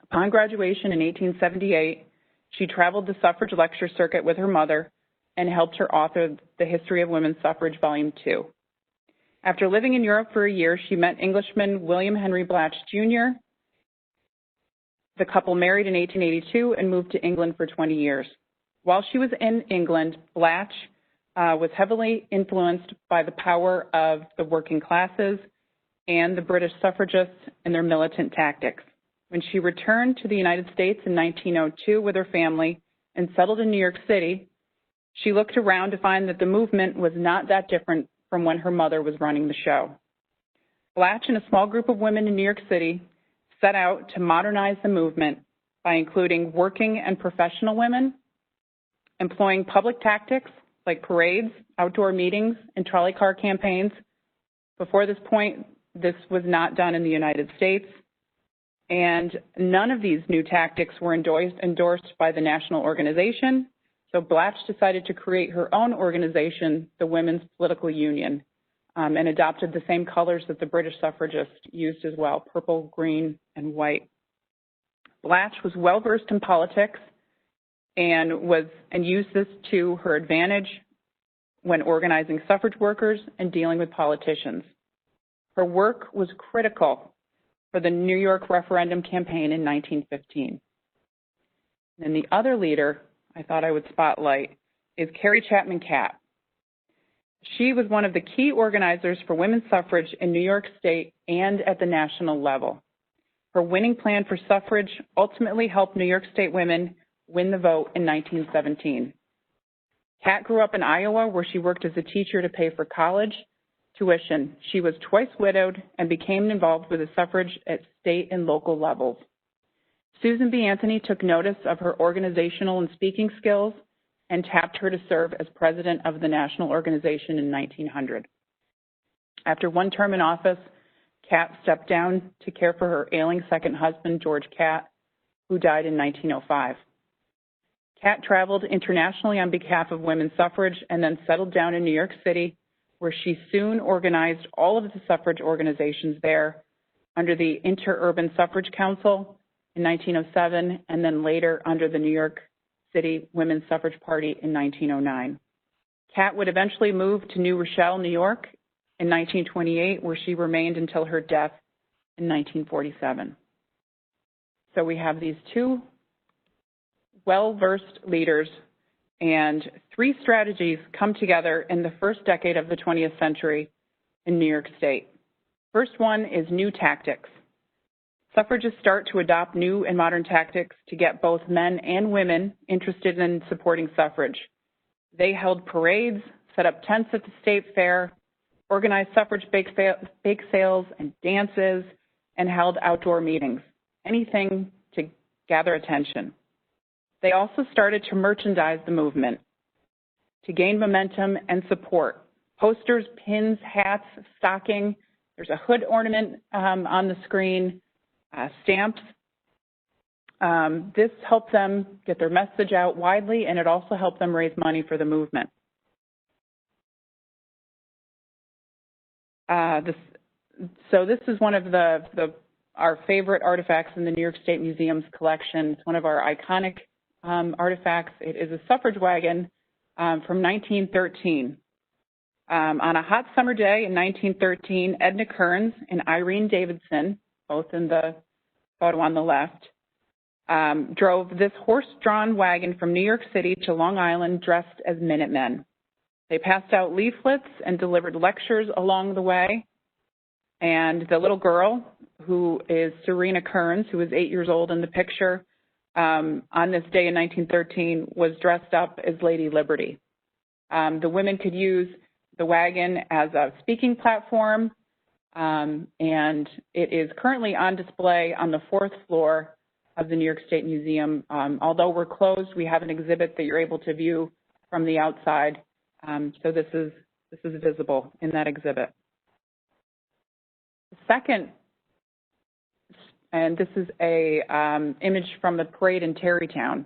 C: Upon graduation in 1878, she traveled the suffrage lecture circuit with her mother and helped her author The History of Women's Suffrage, Volume 2. After living in Europe for a year, she met Englishman William Henry Blatch, Jr. The couple married in 1882 and moved to England for 20 years. While she was in England, Blatch was heavily influenced by the power of the working classes and the British suffragists and their militant tactics. When she returned to the United States in 1902 with her family and settled in New York City, she looked around to find that the movement was not that different from when her mother was running the show. Blatch and a small group of women in New York City set out to modernize the movement by including working and professional women, employing public tactics like parades, outdoor meetings, and trolley car campaigns. Before this point, this was not done in the United States, and none of these new tactics were endorsed by the national organization. So Blatch decided to create her own organization, the Women's Political Union, and adopted the same colors that the British suffragists used as well: purple, green, and white. Blatch was well-versed in politics and used this to her advantage when organizing suffrage workers and dealing with politicians. Her work was critical for the New York referendum campaign in 1915. And the other leader I thought I would spotlight is Carole Chapman Cap. She was one of the key organizers for women's suffrage in New York State and at the national level. Her winning plan for suffrage ultimately helped New York State women win the vote in 1917. Cat grew up in Iowa, where she worked as a teacher to pay for college tuition. She was twice widowed and became involved with the suffrage at state and local levels. Susan B. Anthony took notice of her organizational and speaking skills and tapped her to serve as president of the national organization in 1900. After one term in office, Cat stepped down to care for her ailing second husband, George Cat, who died in 1905. Cat traveled internationally on behalf of women's suffrage and then settled down in New York City, where she soon organized all of the suffrage organizations there under the Interurban Suffrage Council in 1907, and then later under the New York City Women's Suffrage Party in 1909. Cat would eventually move to New Rochelle, New York in 1928, where she remained until her death in 1947. So we have these two well-versed leaders, and three strategies come together in the first decade of the 20th century in New York State. First one is new tactics. Suffragists start to adopt new and modern tactics to get both men and women interested in supporting suffrage. They held parades, set up tents at the state fair, organized suffrage bake sales and dances, and held outdoor meetings, anything to gather attention. They also started to merchandise the movement to gain momentum and support. Posters, pins, hats, stocking. There's a hood ornament on the screen, stamps. This helped them get their message out widely, and it also helped them raise money for the movement. This is one of our favorite artifacts in the New York State Museum's collection. It's one of our iconic artifacts. It is a suffrage wagon from 1913. On a hot summer day in 1913, Edna Kearns and Irene Davidson, both in the photo on the left, drove this horse-drawn wagon from New York City to Long Island dressed as Minutemen. They passed out leaflets and delivered lectures along the way. And the little girl, who is Serena Kearns, who is 8 years old in the picture, on this day in 1913, was dressed up as Lady Liberty. The women could use the wagon as a speaking platform, and it is currently on display on the 4th floor of the New York State Museum. Although we're closed, we have an exhibit that you're able to view from the outside. So this is visible in that exhibit. The second, and this is a image from the parade in Tarrytown.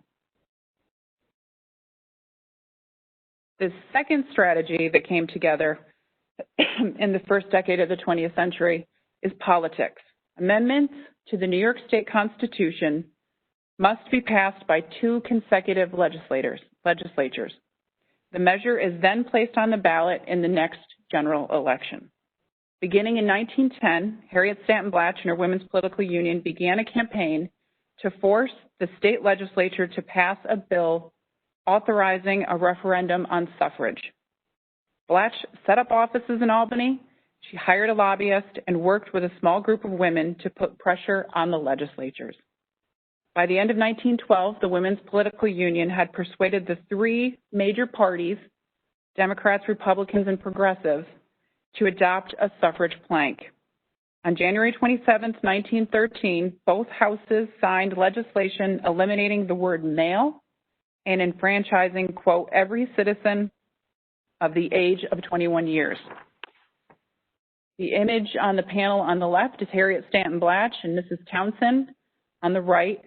C: The second strategy that came together in the first decade of the 20th century is politics. Amendments to the New York State Constitution must be passed by 2 consecutive legislatures. The measure is then placed on the ballot in the next general election. Beginning in 1910, Harriet Stanton Blatch and her Women's Political Union began a campaign to force the state legislature to pass a bill authorizing a referendum on suffrage. Blatch set up offices in Albany. She hired a lobbyist and worked with a small group of women to put pressure on the legislatures. By the end of 1912, the Women's Political Union had persuaded the 3 major parties, Democrats, Republicans, and Progressives, to adopt a suffrage plank. On January 27, 1913, both houses signed legislation eliminating the word male and enfranchising, quote, every citizen of the age of 21 years. The image on the panel on the left is Harriet Stanton Blatch and Mrs. Townsend on the right,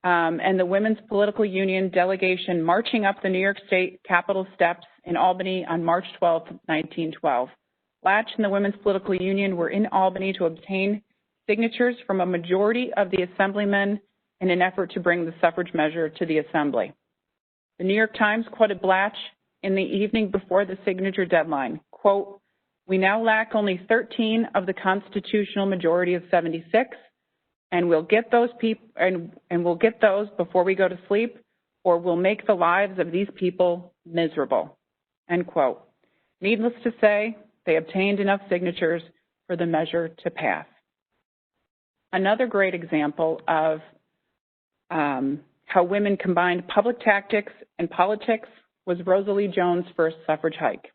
C: and the Women's Political Union delegation marching up the New York State Capitol steps in Albany on March 12, 1912. Blatch and the Women's Political Union were in Albany to obtain signatures from a majority of the assemblymen in an effort to bring the suffrage measure to the assembly. The New York Times quoted Blatch in the evening before the signature deadline, quote, "We now lack only 13 of the constitutional majority of 76, and we'll get those we'll get those before we go to sleep, or we'll make the lives of these people miserable," end quote. Needless to say, they obtained enough signatures for the measure to pass. Another great example of how women combined public tactics and politics was Rosalie Jones' first suffrage hike.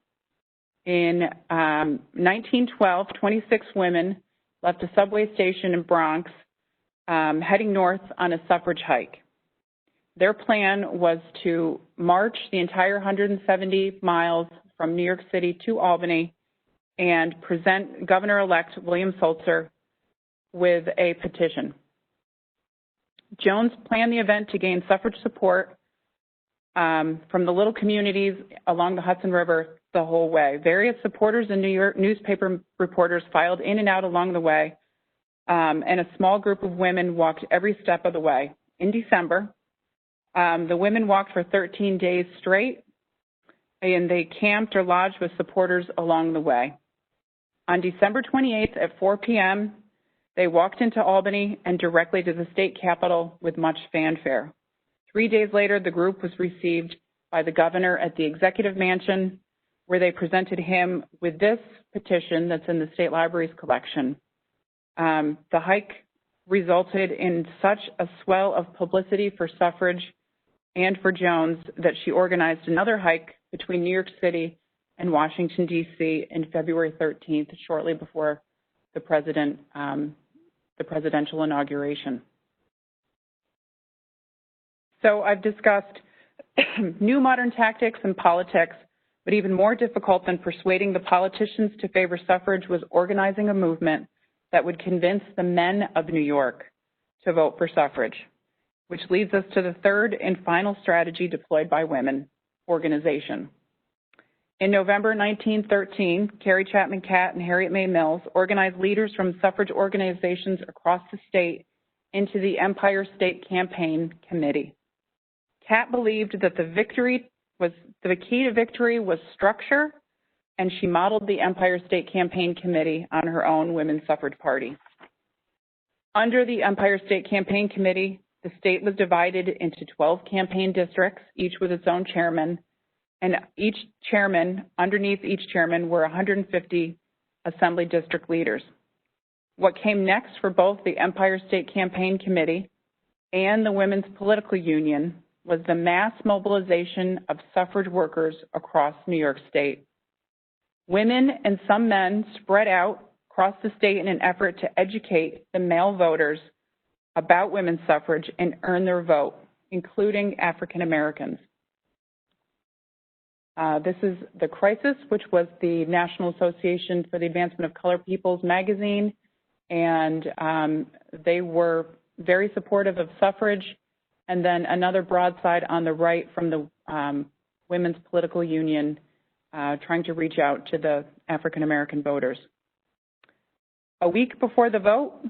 C: In 1912, 26 women left a subway station in Bronx heading north on a suffrage hike. Their plan was to march the entire 170 miles from New York City to Albany and present Governor-elect William Sulzer with a petition. Jones planned the event to gain suffrage support from the little communities along the Hudson River the whole way. Various supporters and New York newspaper reporters filed in and out along the way, and a small group of women walked every step of the way. In December, the women walked for 13 days straight, and they camped or lodged with supporters along the way. On December 28th at 4 p.m., they walked into Albany and directly to the state capitol with much fanfare. 3 days later, the group was received by the governor at the executive mansion, where they presented him with this petition that's in the state library's collection. The hike resulted in such a swell of publicity for suffrage and for Jones that she organized another hike between New York City and Washington, D.C. in February 13th, shortly before the presidential inauguration. So I've discussed new modern tactics in politics, but even more difficult than persuading the politicians to favor suffrage was organizing a movement that would convince the men of New York to vote for suffrage, which leads us to the third and final strategy deployed by women, organization. In November 1913, Carole Chapman Cap and Harriet May Mills organized leaders from suffrage organizations across the state into the Empire State Campaign Committee. Cap believed that the key to victory was structure, and she modeled the Empire State Campaign Committee on her own women's suffrage party. Under the Empire State Campaign Committee, the state was divided into 12 campaign districts, each with its own chairman, and underneath each chairman were 150 assembly district leaders. What came next for both the Empire State Campaign Committee and the Women's Political Union was the mass mobilization of suffrage workers across New York State. Women and some men spread out across the state in an effort to educate the male voters about women's suffrage and earn their vote, including African Americans. This is The Crisis, which was the National Association for the Advancement of Colored Peoples magazine, and they were very supportive of suffrage. And then another broadside on the right from the Women's Political Union, trying to reach out to the African American voters. A week before the vote,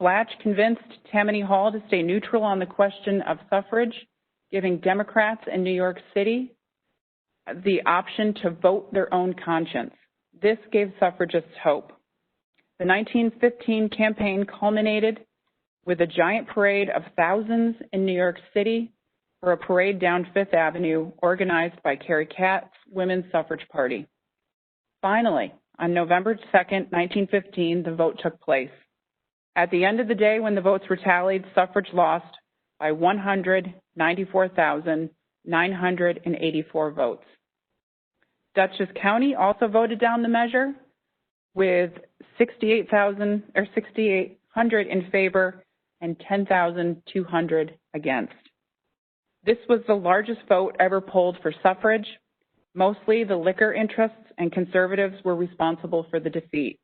C: Blatch convinced Tammany Hall to stay neutral on the question of suffrage, giving Democrats in New York City the option to vote their own conscience. This gave suffragists hope. The 1915 campaign culminated with a giant parade of thousands in New York City for a parade down Fifth Avenue organized by Carrie Cap's Women's Suffrage Party. Finally, on November 2nd, 1915, the vote took place. At the end of the day, when the votes were tallied, suffrage lost by 194,984 votes. Dutchess County also voted down the measure with 6,800 in favor and 10,200 against. This was the largest vote ever polled for suffrage. Mostly the liquor interests and conservatives were responsible for the defeat.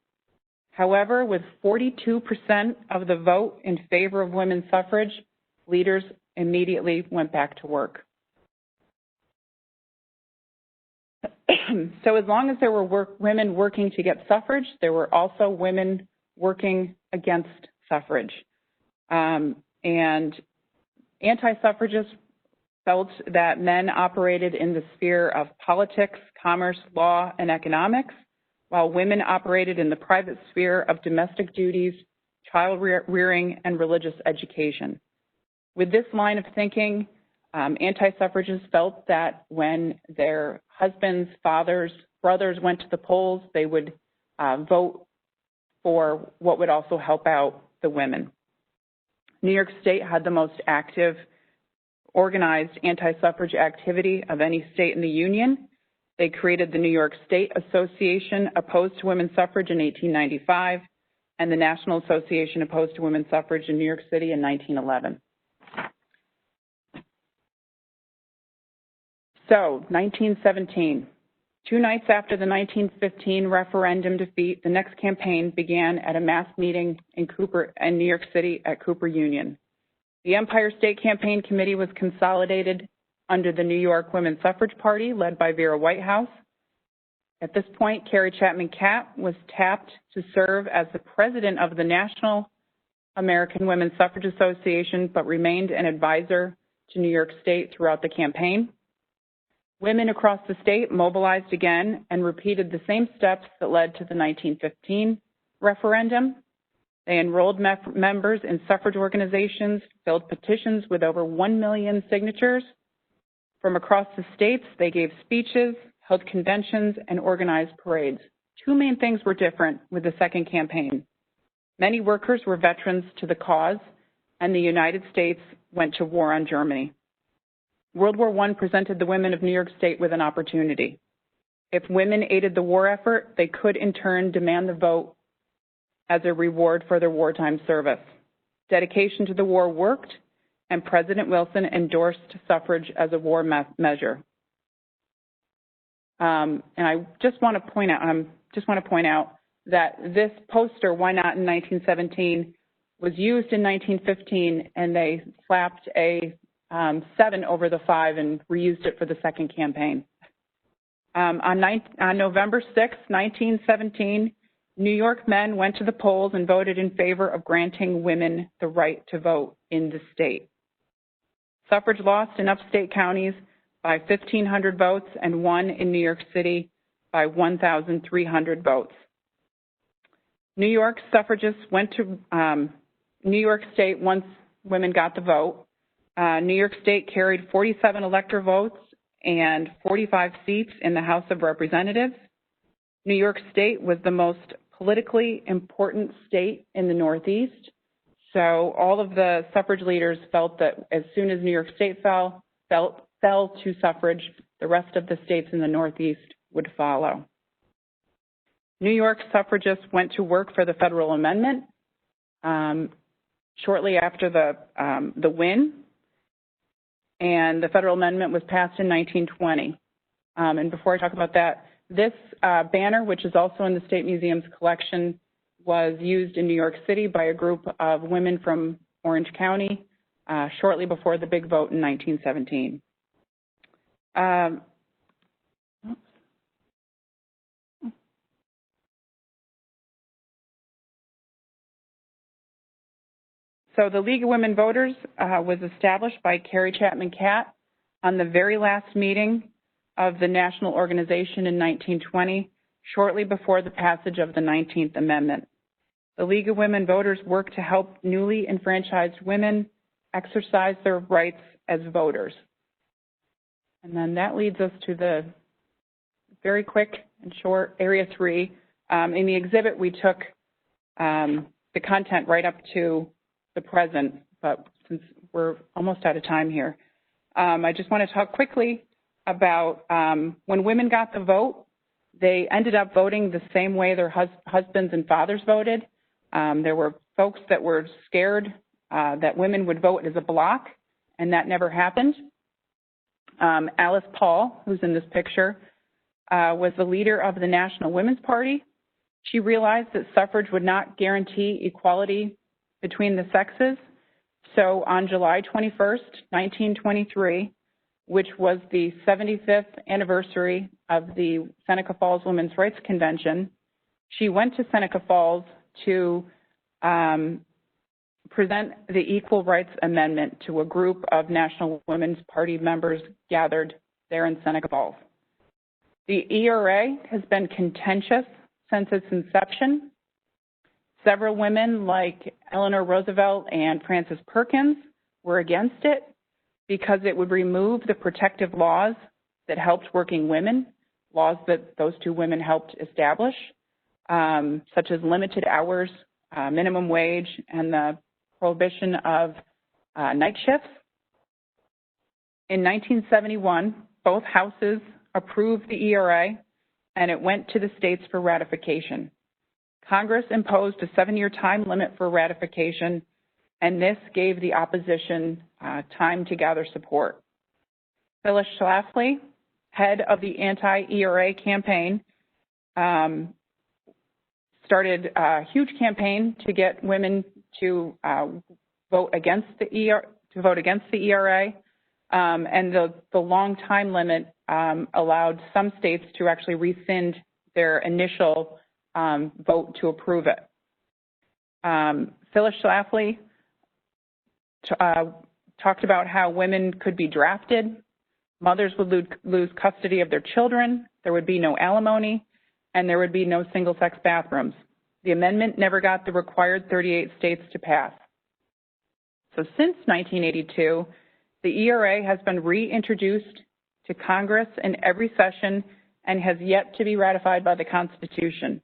C: However, with 42% of the vote in favor of women's suffrage, leaders immediately went back to work. So as long as there were women working to get suffrage, there were also women working against suffrage. And anti-suffragists felt that men operated in the sphere of politics, commerce, law, and economics, while women operated in the private sphere of domestic duties, child rearing, and religious education. With this line of thinking, anti-suffragists felt that when their husbands, fathers, brothers went to the polls, they would vote for what would also help out the women. New York State had the most active organized anti-suffrage activity of any state in the Union. They created the New York State Association opposed to women's suffrage in 1895 and the National Association opposed to women's suffrage in New York City in 1911. So, 1917. 2 nights after the 1915 referendum defeat, the next campaign began at a mass meeting in New York City at Cooper Union. The Empire State Campaign Committee was consolidated under the New York Women's Suffrage Party, led by Vera Whitehouse. At this point, Carole Chapman Cap was tapped to serve as the president of the National American Women's Suffrage Association, but remained an advisor to New York State throughout the campaign. Women across the state mobilized again and repeated the same steps that led to the 1915 referendum. They enrolled members in suffrage organizations, filled petitions with over 1 million signatures. From across the states, they gave speeches, held conventions, and organized parades. 2 main things were different with the second campaign. Many workers were veterans to the cause, and the United States went to war on Germany. World War I presented the women of New York State with an opportunity. If women aided the war effort, they could in turn demand the vote as a reward for their wartime service. Dedication to the war worked, and President Wilson endorsed suffrage as a war measure. And I just want to point out, that this poster, "Why Not in 1917," was used in 1915, and they slapped a 7 over the 5 and reused it for the second campaign. On November 6, 1917, New York men went to the polls and voted in favor of granting women the right to vote in the state. Suffrage lost in upstate counties by 1,500 votes and won in New York City by 1,300 votes. New York suffragists went to New York State once women got the vote. New York State carried 47 elector votes and 45 seats in the House of Representatives. New York State was the most politically important state in the Northeast. So all of the suffrage leaders felt that as soon as New York State fell to suffrage, the rest of the states in the Northeast would follow. New York suffragists went to work for the federal amendment shortly after the win, and the federal amendment was passed in 1920. And before I talk about that, this banner, which is also in the State Museum's collection, was used in New York City by a group of women from Orange County shortly before the big vote in 1917. So the League of Women Voters was established by Carole Chapman Cap on the very last meeting of the national organization in 1920, shortly before the passage of the 19th Amendment. The League of Women Voters worked to help newly enfranchised women exercise their rights as voters. And then that leads us to the very quick and short Area 3. In the exhibit, we took the content right up to the present, but since we're almost out of time here, I just want to talk quickly about when women got the vote, they ended up voting the same way their husbands and fathers voted. There were folks that were scared that women would vote as a block, and that never happened. Alice Paul, who's in this picture, was the leader of the National Women's Party. She realized that suffrage would not guarantee equality between the sexes. So on July 21st, 1923, which was the 75th anniversary of the Seneca Falls Women's Rights Convention, she went to Seneca Falls to present the Equal Rights Amendment to a group of National Women's Party members gathered there in Seneca Falls. The ERA has been contentious since its inception. Several women like Eleanor Roosevelt and Frances Perkins were against it because it would remove the protective laws that helped working women, laws that those two women helped establish, such as limited hours, minimum wage, and the prohibition of night shifts. In 1971, both houses approved the ERA, and it went to the states for ratification. Congress imposed a 7-year time limit for ratification, and this gave the opposition time to gather support. Phyllis Schlafly, head of the anti-ERA campaign, started a huge campaign to get women to vote against the ERA, and the long time limit allowed some states to actually rescind their initial vote to approve it. Phyllis Schlafly talked about how women could be drafted, mothers would lose custody of their children, there would be no alimony, and there would be no single-sex bathrooms. The amendment never got the required 38 states to pass. So since 1982, the ERA has been reintroduced to Congress in every session and has yet to be ratified by the Constitution.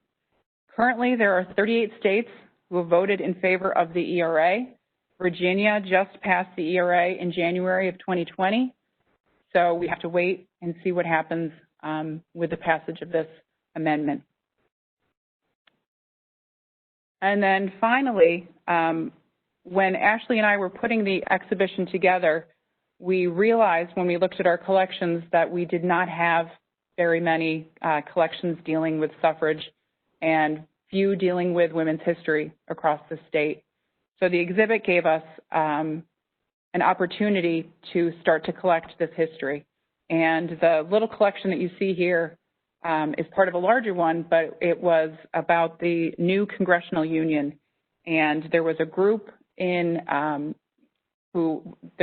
C: Currently, there are 38 states who have voted in favor of the ERA. Virginia just passed the ERA in January of 2020, so we have to wait and see what happens with the passage of this amendment. And then finally, when Ashley and I were putting the exhibition together, we realized when we looked at our collections that we did not have very many collections dealing with suffrage and few dealing with women's history across the state. So the exhibit gave us an opportunity to start to collect this history. And the little collection that you see here is part of a larger one, but it was about the new Congressional Union. And there was a group the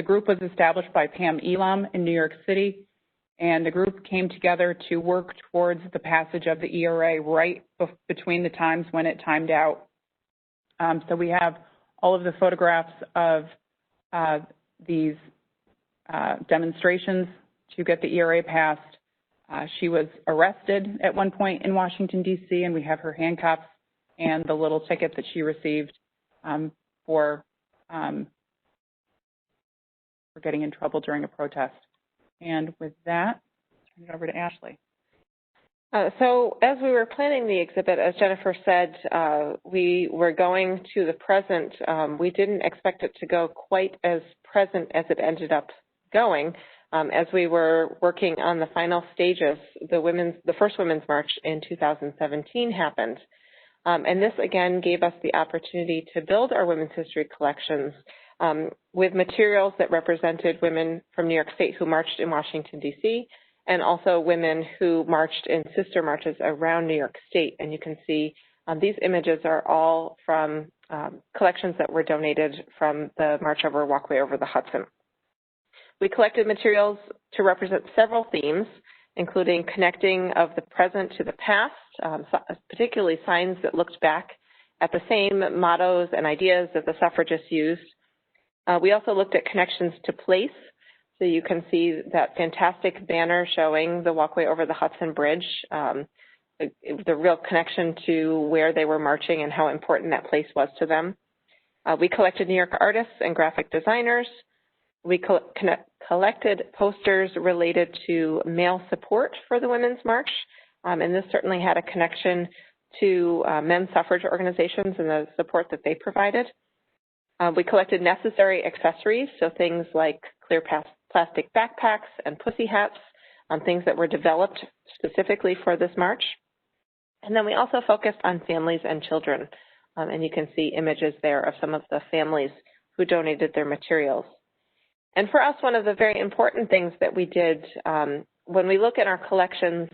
C: group was established by Pam Elam in New York City, and the group came together to work towards the passage of the ERA right between the times when it timed out. So we have all of the photographs of these demonstrations to get the ERA passed. She was arrested at one point in Washington, D.C., and we have her handcuffs and the little ticket that she received for getting in trouble during a protest. And with that, I'll turn it over to Ashley.
D: So as we were planning the exhibit, as Jennifer said, we were going to the present. We didn't expect it to go quite as present as it ended up going. As we were working on the final stages, the first Women's March in 2017 happened. And this, again, gave us the opportunity to build our women's history collections with materials that represented women from New York State who marched in Washington, D.C., and also women who marched in sister marches around New York State. And you can see these images are all from collections that were donated from the March Over Walkway Over the Hudson. We collected materials to represent several themes, including connecting of the present to the past, particularly signs that looked back at the same mottos and ideas that the suffragists used. We also looked at connections to place. So you can see that fantastic banner showing the walkway over the Hudson Bridge, the real connection to where they were marching and how important that place was to them. We collected New York artists and graphic designers. We collected posters related to male support for the Women's March, and this certainly had a connection to men's suffrage organizations and the support that they provided. We collected necessary accessories, so things like clear plastic backpacks and pussy hats, things that were developed specifically for this march. And then we also focused on families and children, and you can see images there of some of the families who donated their materials. And for us, one of the very important things that we did when we look at our collections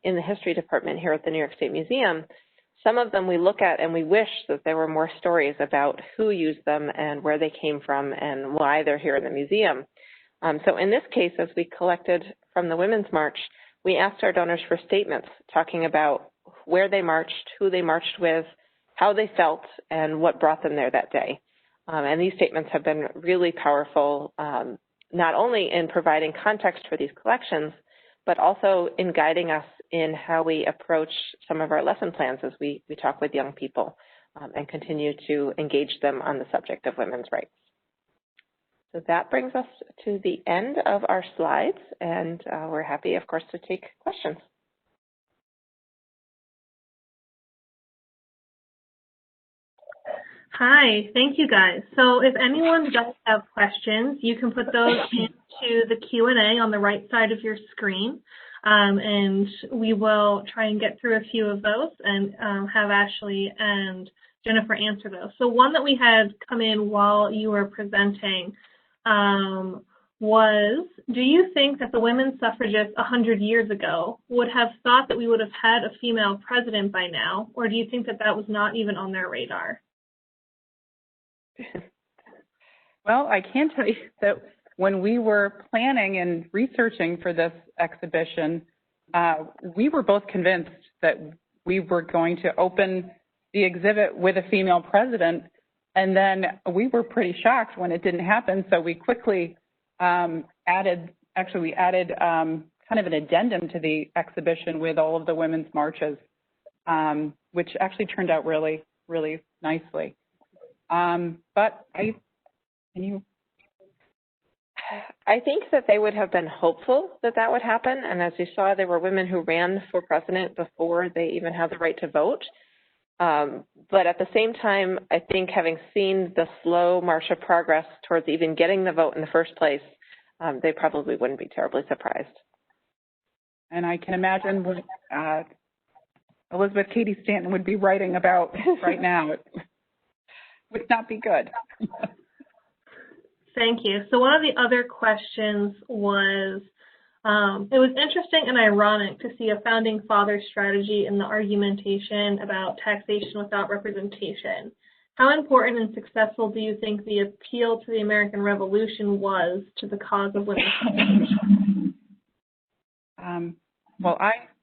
D: in the history department here at the New York State Museum, some of them we look at and we wish that there were more stories about who used them and where they came from and why they're here in the museum. So in this case, as we collected from the Women's March, we asked our donors for statements talking about where they marched, who they marched with, how they felt, and what brought them there that day. And these statements have been really powerful, not only in providing context for these collections, but also in guiding us in how we approach some of our lesson plans as we talk with young people and continue to engage them on the subject of women's rights. So that brings us to the end of our slides, and we're happy, of course, to take questions.
A: Hi, thank you guys. So if anyone does have questions, you can put those into the Q&A on the right side of your screen, and we will try and get through a few of those and have Ashley and Jennifer answer those. So one that we had come in while you were presenting was, do you think that the women suffragists 100 years ago would have thought that we would have had a female president by now, or do you think that that was not even on their radar?
C: Well, I can tell you that when we were planning and researching for this exhibition, we were both convinced that we were going to open the exhibit with a female president, and then we were pretty shocked when it didn't happen, so we quickly added kind of an addendum to the exhibition with all of the women's marches, which actually turned out really really nicely. But
D: I think that they would have been hopeful that that would happen. And as you saw, there were women who ran for president before they even had the right to vote. But at the same time, I think having seen the slow march of progress towards even getting the vote in the first place, they probably wouldn't be terribly surprised.
C: And I can imagine what Elizabeth Cady Stanton would be writing about right now. It would not be good.
A: Thank you. So one of the other questions was, it was interesting and ironic to see a founding father strategy in the argumentation about taxation without representation. How important and successful do you think the appeal to the American Revolution was to the cause of women's suffrage?
C: Well,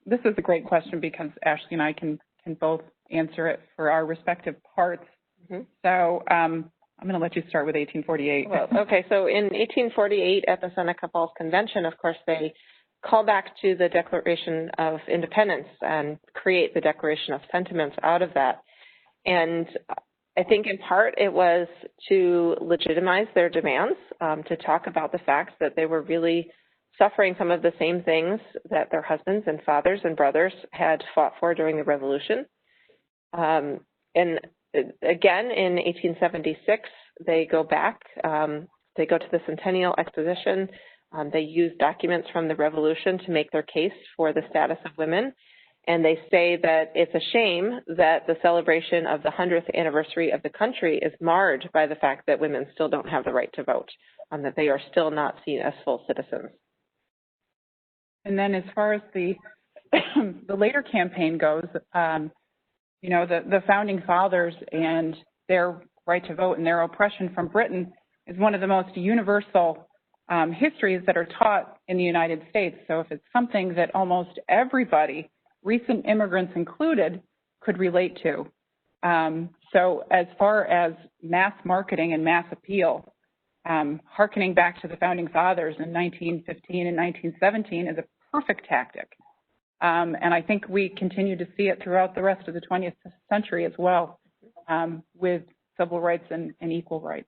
C: this is a great question because Ashley and I can both answer it for our respective parts. Mm-hmm. So I'm going to let you start with 1848.
D: Well, okay, so in 1848 at the Seneca Falls Convention, of course, they call back to the Declaration of Independence and create the Declaration of Sentiments out of that. And I think in part it was to legitimize their demands, to talk about the fact that they were really suffering some of the same things that their husbands and fathers and brothers had fought for during the Revolution. And again, in 1876, they go back, they go to the Centennial Exposition. They use documents from the Revolution to make their case for the status of women. And they say that it's a shame that the celebration of the 100th anniversary of the country is marred by the fact that women still don't have the right to vote, that they are still not seen as full citizens.
C: And then as far as the later campaign goes, you know, the founding fathers and their right to vote and their oppression from Britain is one of the most universal histories that are taught in the United States. So if it's something that almost everybody, recent immigrants included, could relate to. So as far as mass marketing and mass appeal, hearkening back to the founding fathers in 1915 and 1917 is a perfect tactic. And I think we continue to see it throughout the rest of the 20th century as well, with civil rights and equal rights.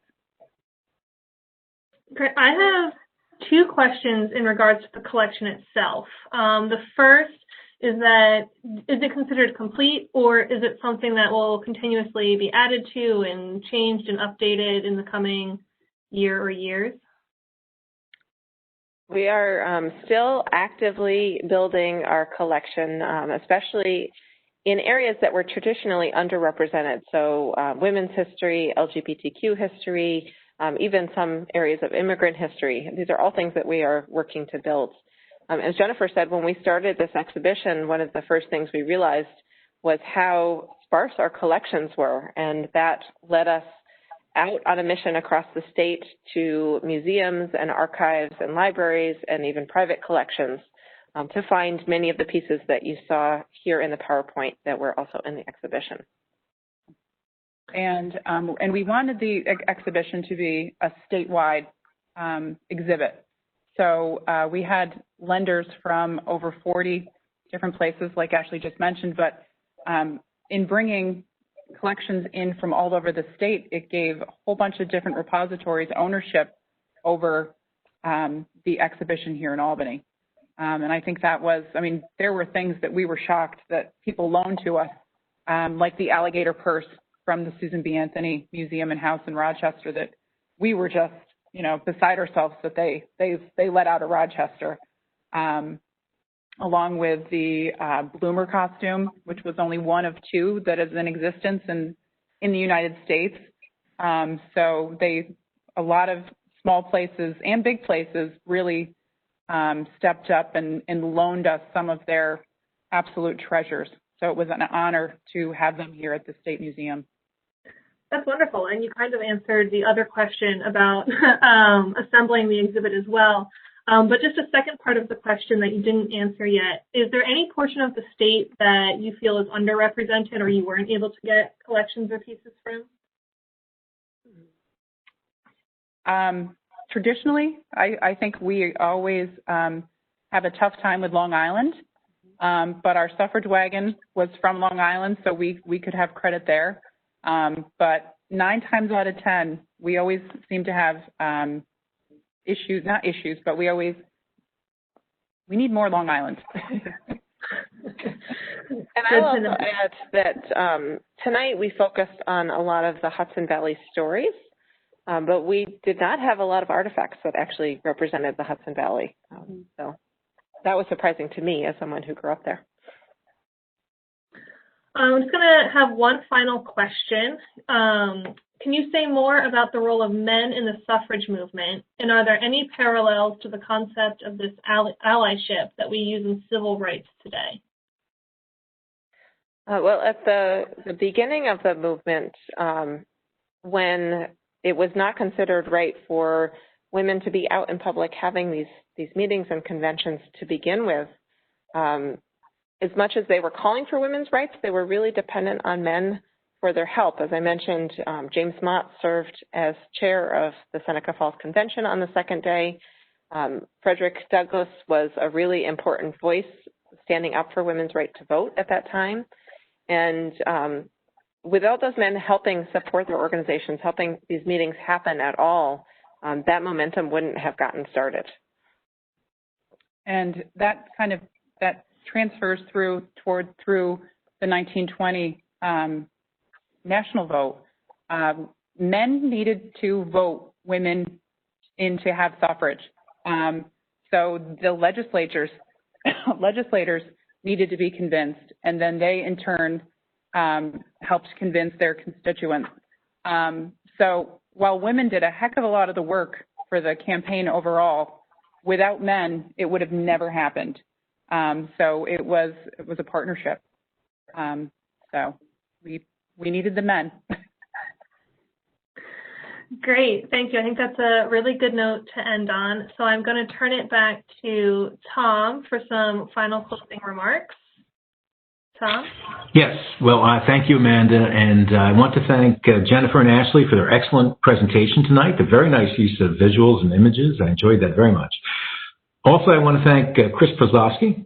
A: Great. I have two questions in regards to the collection itself. The first is it considered complete, or is it something that will continuously be added to and changed and updated in the coming year or years?
D: We are still actively building our collection, especially in areas that were traditionally underrepresented. So women's history, LGBTQ history, even some areas of immigrant history. These are all things that we are working to build. As Jennifer said, when we started this exhibition, one of the first things we realized was how sparse our collections were, and that led us out on a mission across the state to museums and archives and libraries and even private collections to find many of the pieces that you saw here in the PowerPoint that were also in the exhibition.
C: And we wanted the exhibition to be a statewide exhibit. So we had lenders from over 40 different places, like Ashley just mentioned, but in bringing collections in from all over the state, it gave a whole bunch of different repositories ownership over the exhibition here in Albany. And I think that was, I mean, there were things that we were shocked that people loaned to us, like the alligator purse from the Susan B. Anthony Museum and House in Rochester, that we were just, you know, beside ourselves that they let out of Rochester. Along with the bloomer costume, which was only one of two that is in existence in the United States. So a lot of small places and big places really stepped up and loaned us some of their absolute treasures. So it was an honor to have them here at the State Museum.
A: That's wonderful. And you kind of answered the other question about assembling the exhibit as well. But just a second part of the question that you didn't answer yet, is there any portion of the state that you feel is underrepresented or you weren't able to get collections or pieces from?
C: Traditionally, I think we always have a tough time with Long Island, but our Suffrage Wagon was from Long Island, so we could have credit there. But 9 times out of 10, we always seem to have issues, not issues, but we need more Long Island.
D: And I'll also add that tonight we focused on a lot of the Hudson Valley stories, but we did not have a lot of artifacts that actually represented the Hudson Valley. So that was surprising to me as someone who grew up there.
A: I'm just going to have one final question. Can you say more about the role of men in the suffrage movement, and are there any parallels to the concept of this allyship that we use in civil rights today?
D: Well, at the beginning of the movement, when it was not considered right for women to be out in public having these meetings and conventions to begin with, as much as they were calling for women's rights, they were really dependent on men for their help. As I mentioned, James Mott served as chair of the Seneca Falls Convention on the second day. Frederick Douglass was a really important voice standing up for women's right to vote at that time. And without those men helping support their organizations, helping these meetings happen at all, that momentum wouldn't have gotten started.
C: And that transfers through the 1920 national vote. Men needed to vote women in to have suffrage. So the legislators needed to be convinced, and then they in turn helped convince their constituents. So while women did a heck of a lot of the work for the campaign overall, without men, it would have never happened. So it was a partnership. So we needed the men.
A: Great, thank you. I think that's a really good note to end on. So I'm going to turn it back to Tom for some final closing remarks. Tom?
B: Yes, well, thank you, Amanda, and I want to thank Jennifer and Ashley for their excellent presentation tonight, the very nice use of visuals and images. I enjoyed that very much. Also, I want to thank Chris Prozlowski,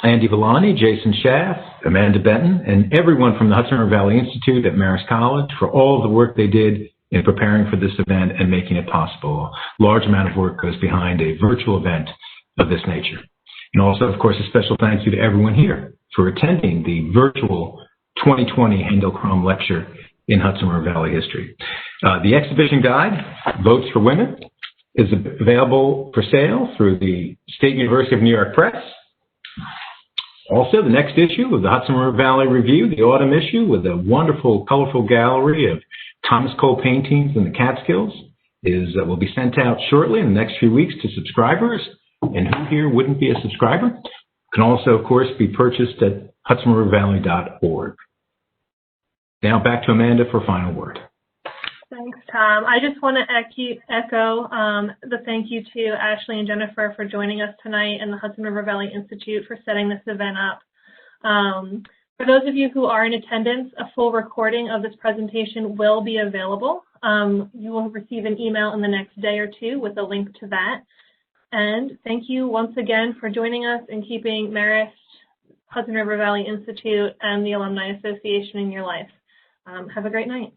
B: Andy Villani, Jason Schaff, Amanda Benton, and everyone from the Hudson River Valley Institute at Marist College for all of the work they did in preparing for this event and making it possible. A large amount of work goes behind a virtual event of this nature. And also, of course, a special thank you to everyone here for attending the virtual 2020 Handel Krom lecture in Hudson River Valley history. The exhibition guide, Votes for Women, is available for sale through the State University of New York Press. Also, the next issue of the Hudson River Valley Review, the autumn issue, with a wonderful, colorful gallery of Thomas Cole paintings in the Catskills, will be sent out shortly in the next few weeks to subscribers. And who here wouldn't be a subscriber? Can also, of course, be purchased at hudsonrivervalley.org. Now back to Amanda for a final word.
A: Thanks, Tom. I just want to echo the thank you to Ashley and Jennifer for joining us tonight, and the Hudson River Valley Institute for setting this event up. For those of you who are in attendance, a full recording of this presentation will be available. You will receive an email in the next day or two with a link to that. And thank you once again for joining us and keeping Marist, Hudson River Valley Institute, and the Alumni Association in your life. Have a great night.